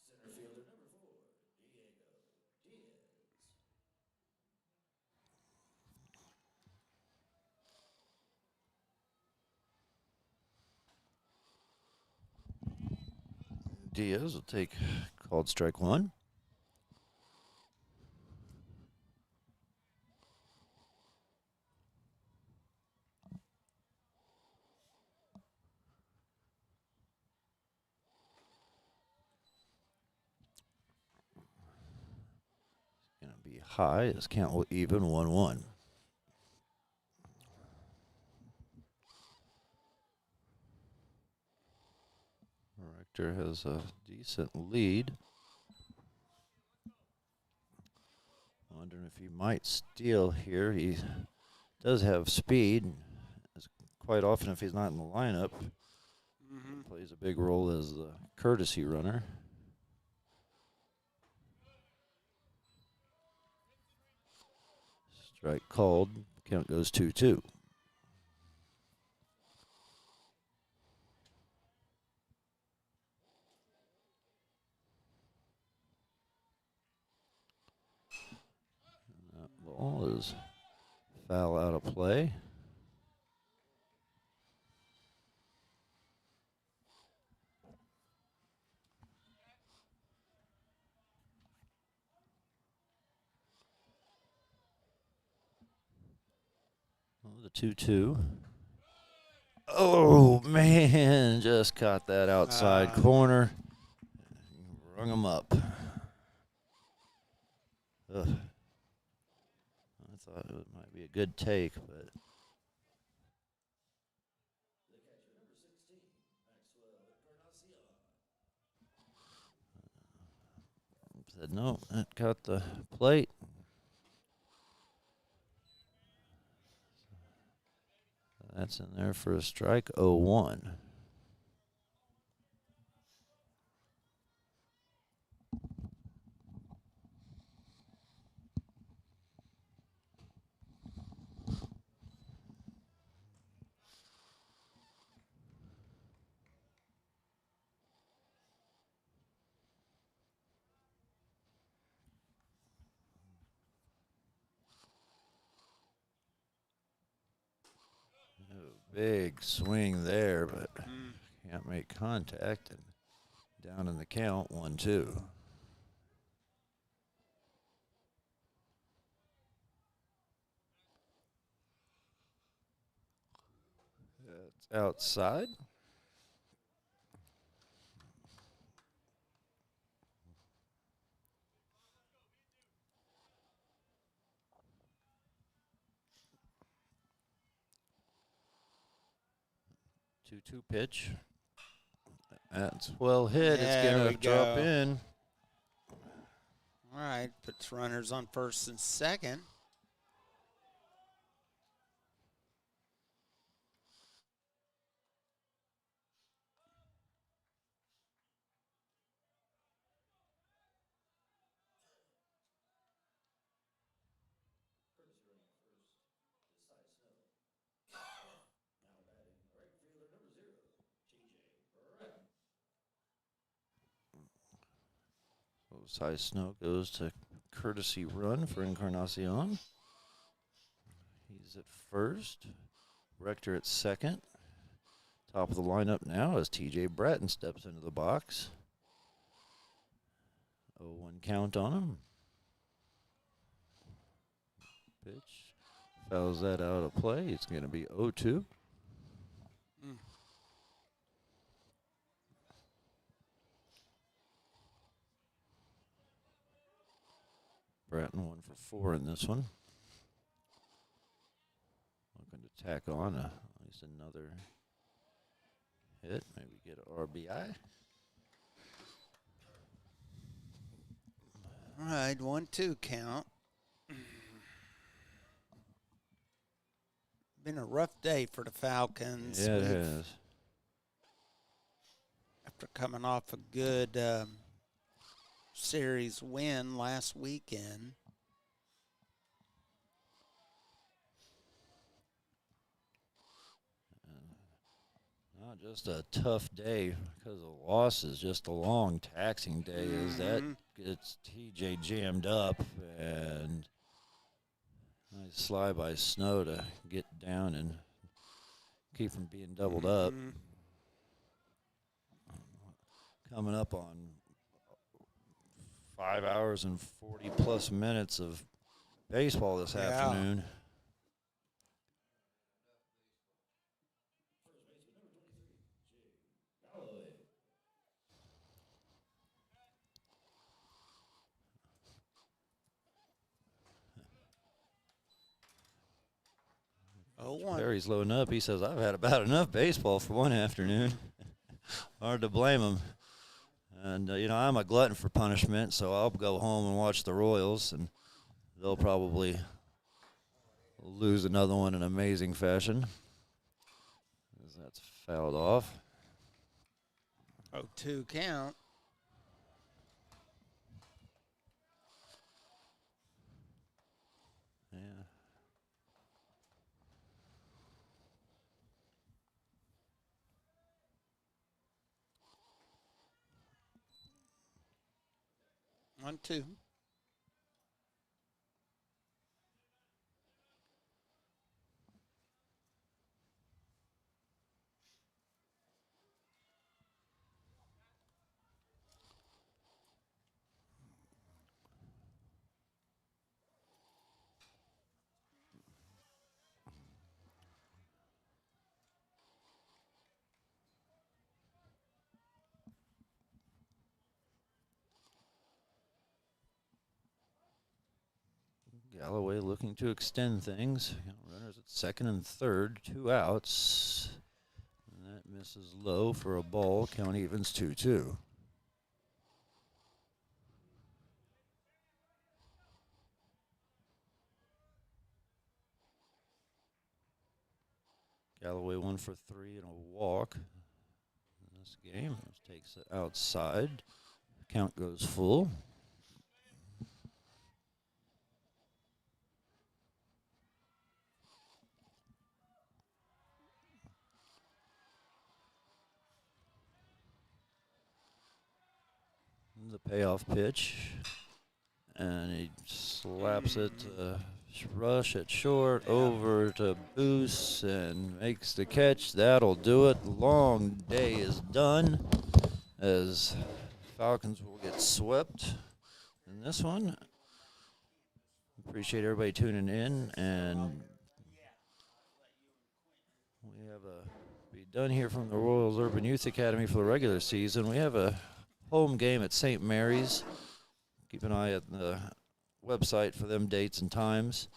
Center fielder number 4, Diego Diaz.
Diaz will take called strike 1. Going to be high. His count will even 1-1. Rector has a decent lead. Wondering if he might steal here. He does have speed. As quite often, if he's not in the lineup, plays a big role as the courtesy runner. Strike called. Count goes 2-2. That ball is foul out of play. Oh, the 2-2. Oh, man, just caught that outside corner. Rung him up. Ugh. I thought it might be a good take, but
The catcher number 16, Maxwell Encarnacion.
said no, that got the plate. That's in there for a strike. 0-1. Big swing there, but can't make contact. And down in the count, 1-2. It's outside. Two pitch. That's well hit. It's
There
going
we
to drop
go.
in.
All right, puts runners on first and second.
Cy Snow goes to courtesy run for Encarnacion. He's at first. Rector at second. Top of the lineup now as TJ Bratton steps into the box. 0-1 count on him. Pitch. Fouls that out of play. It's going to be 0-2. Bratton 1 for 4 in this one. Looking to tack on at least another hit. Maybe get an RBI.
All right, 1-2 count. Been a rough day for the Falcons.
Yeah, it has.
After coming off a good series win last weekend.
Not just a tough day because of losses, just a long taxing day. Is that gets TJ jammed up and nice slide by Snow to get down and keep from being doubled up. Coming up on 5 hours and 40 plus minutes of baseball this afternoon. Barry's loading up. He says, I've had about enough baseball for one afternoon. Hard to blame him. And, I'm a glutton for punishment, so I'll go home and watch the Royals, and they'll probably lose another one in amazing fashion. As that's fouled off.
0-2 count.
Yeah.
1-2.
Galloway looking to extend things. Runners at second and third, 2 outs. And that misses low for a ball. Count evens 2-2. Galloway 1 for 3 and a walk in this game. Takes it outside. Count goes full. The payoff pitch. And he slaps it to rush it short over to Boos and makes the catch. That'll do it. Long day is done as Falcons will get swept in this one. Appreciate everybody tuning in, and we have a be done here from the Royals Urban Youth Academy for the regular season. We have a home game at St. Mary's. Keep an eye at the website for them dates and times.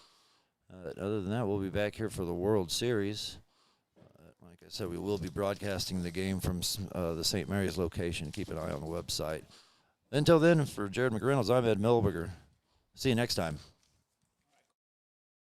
Other than that, we'll be back here for the World Series. Like I said, we will be broadcasting the game from the St. Mary's location. Keep an eye on the website. Until then, for Jared McReynolds, I'm Ed Milberger. See you next time.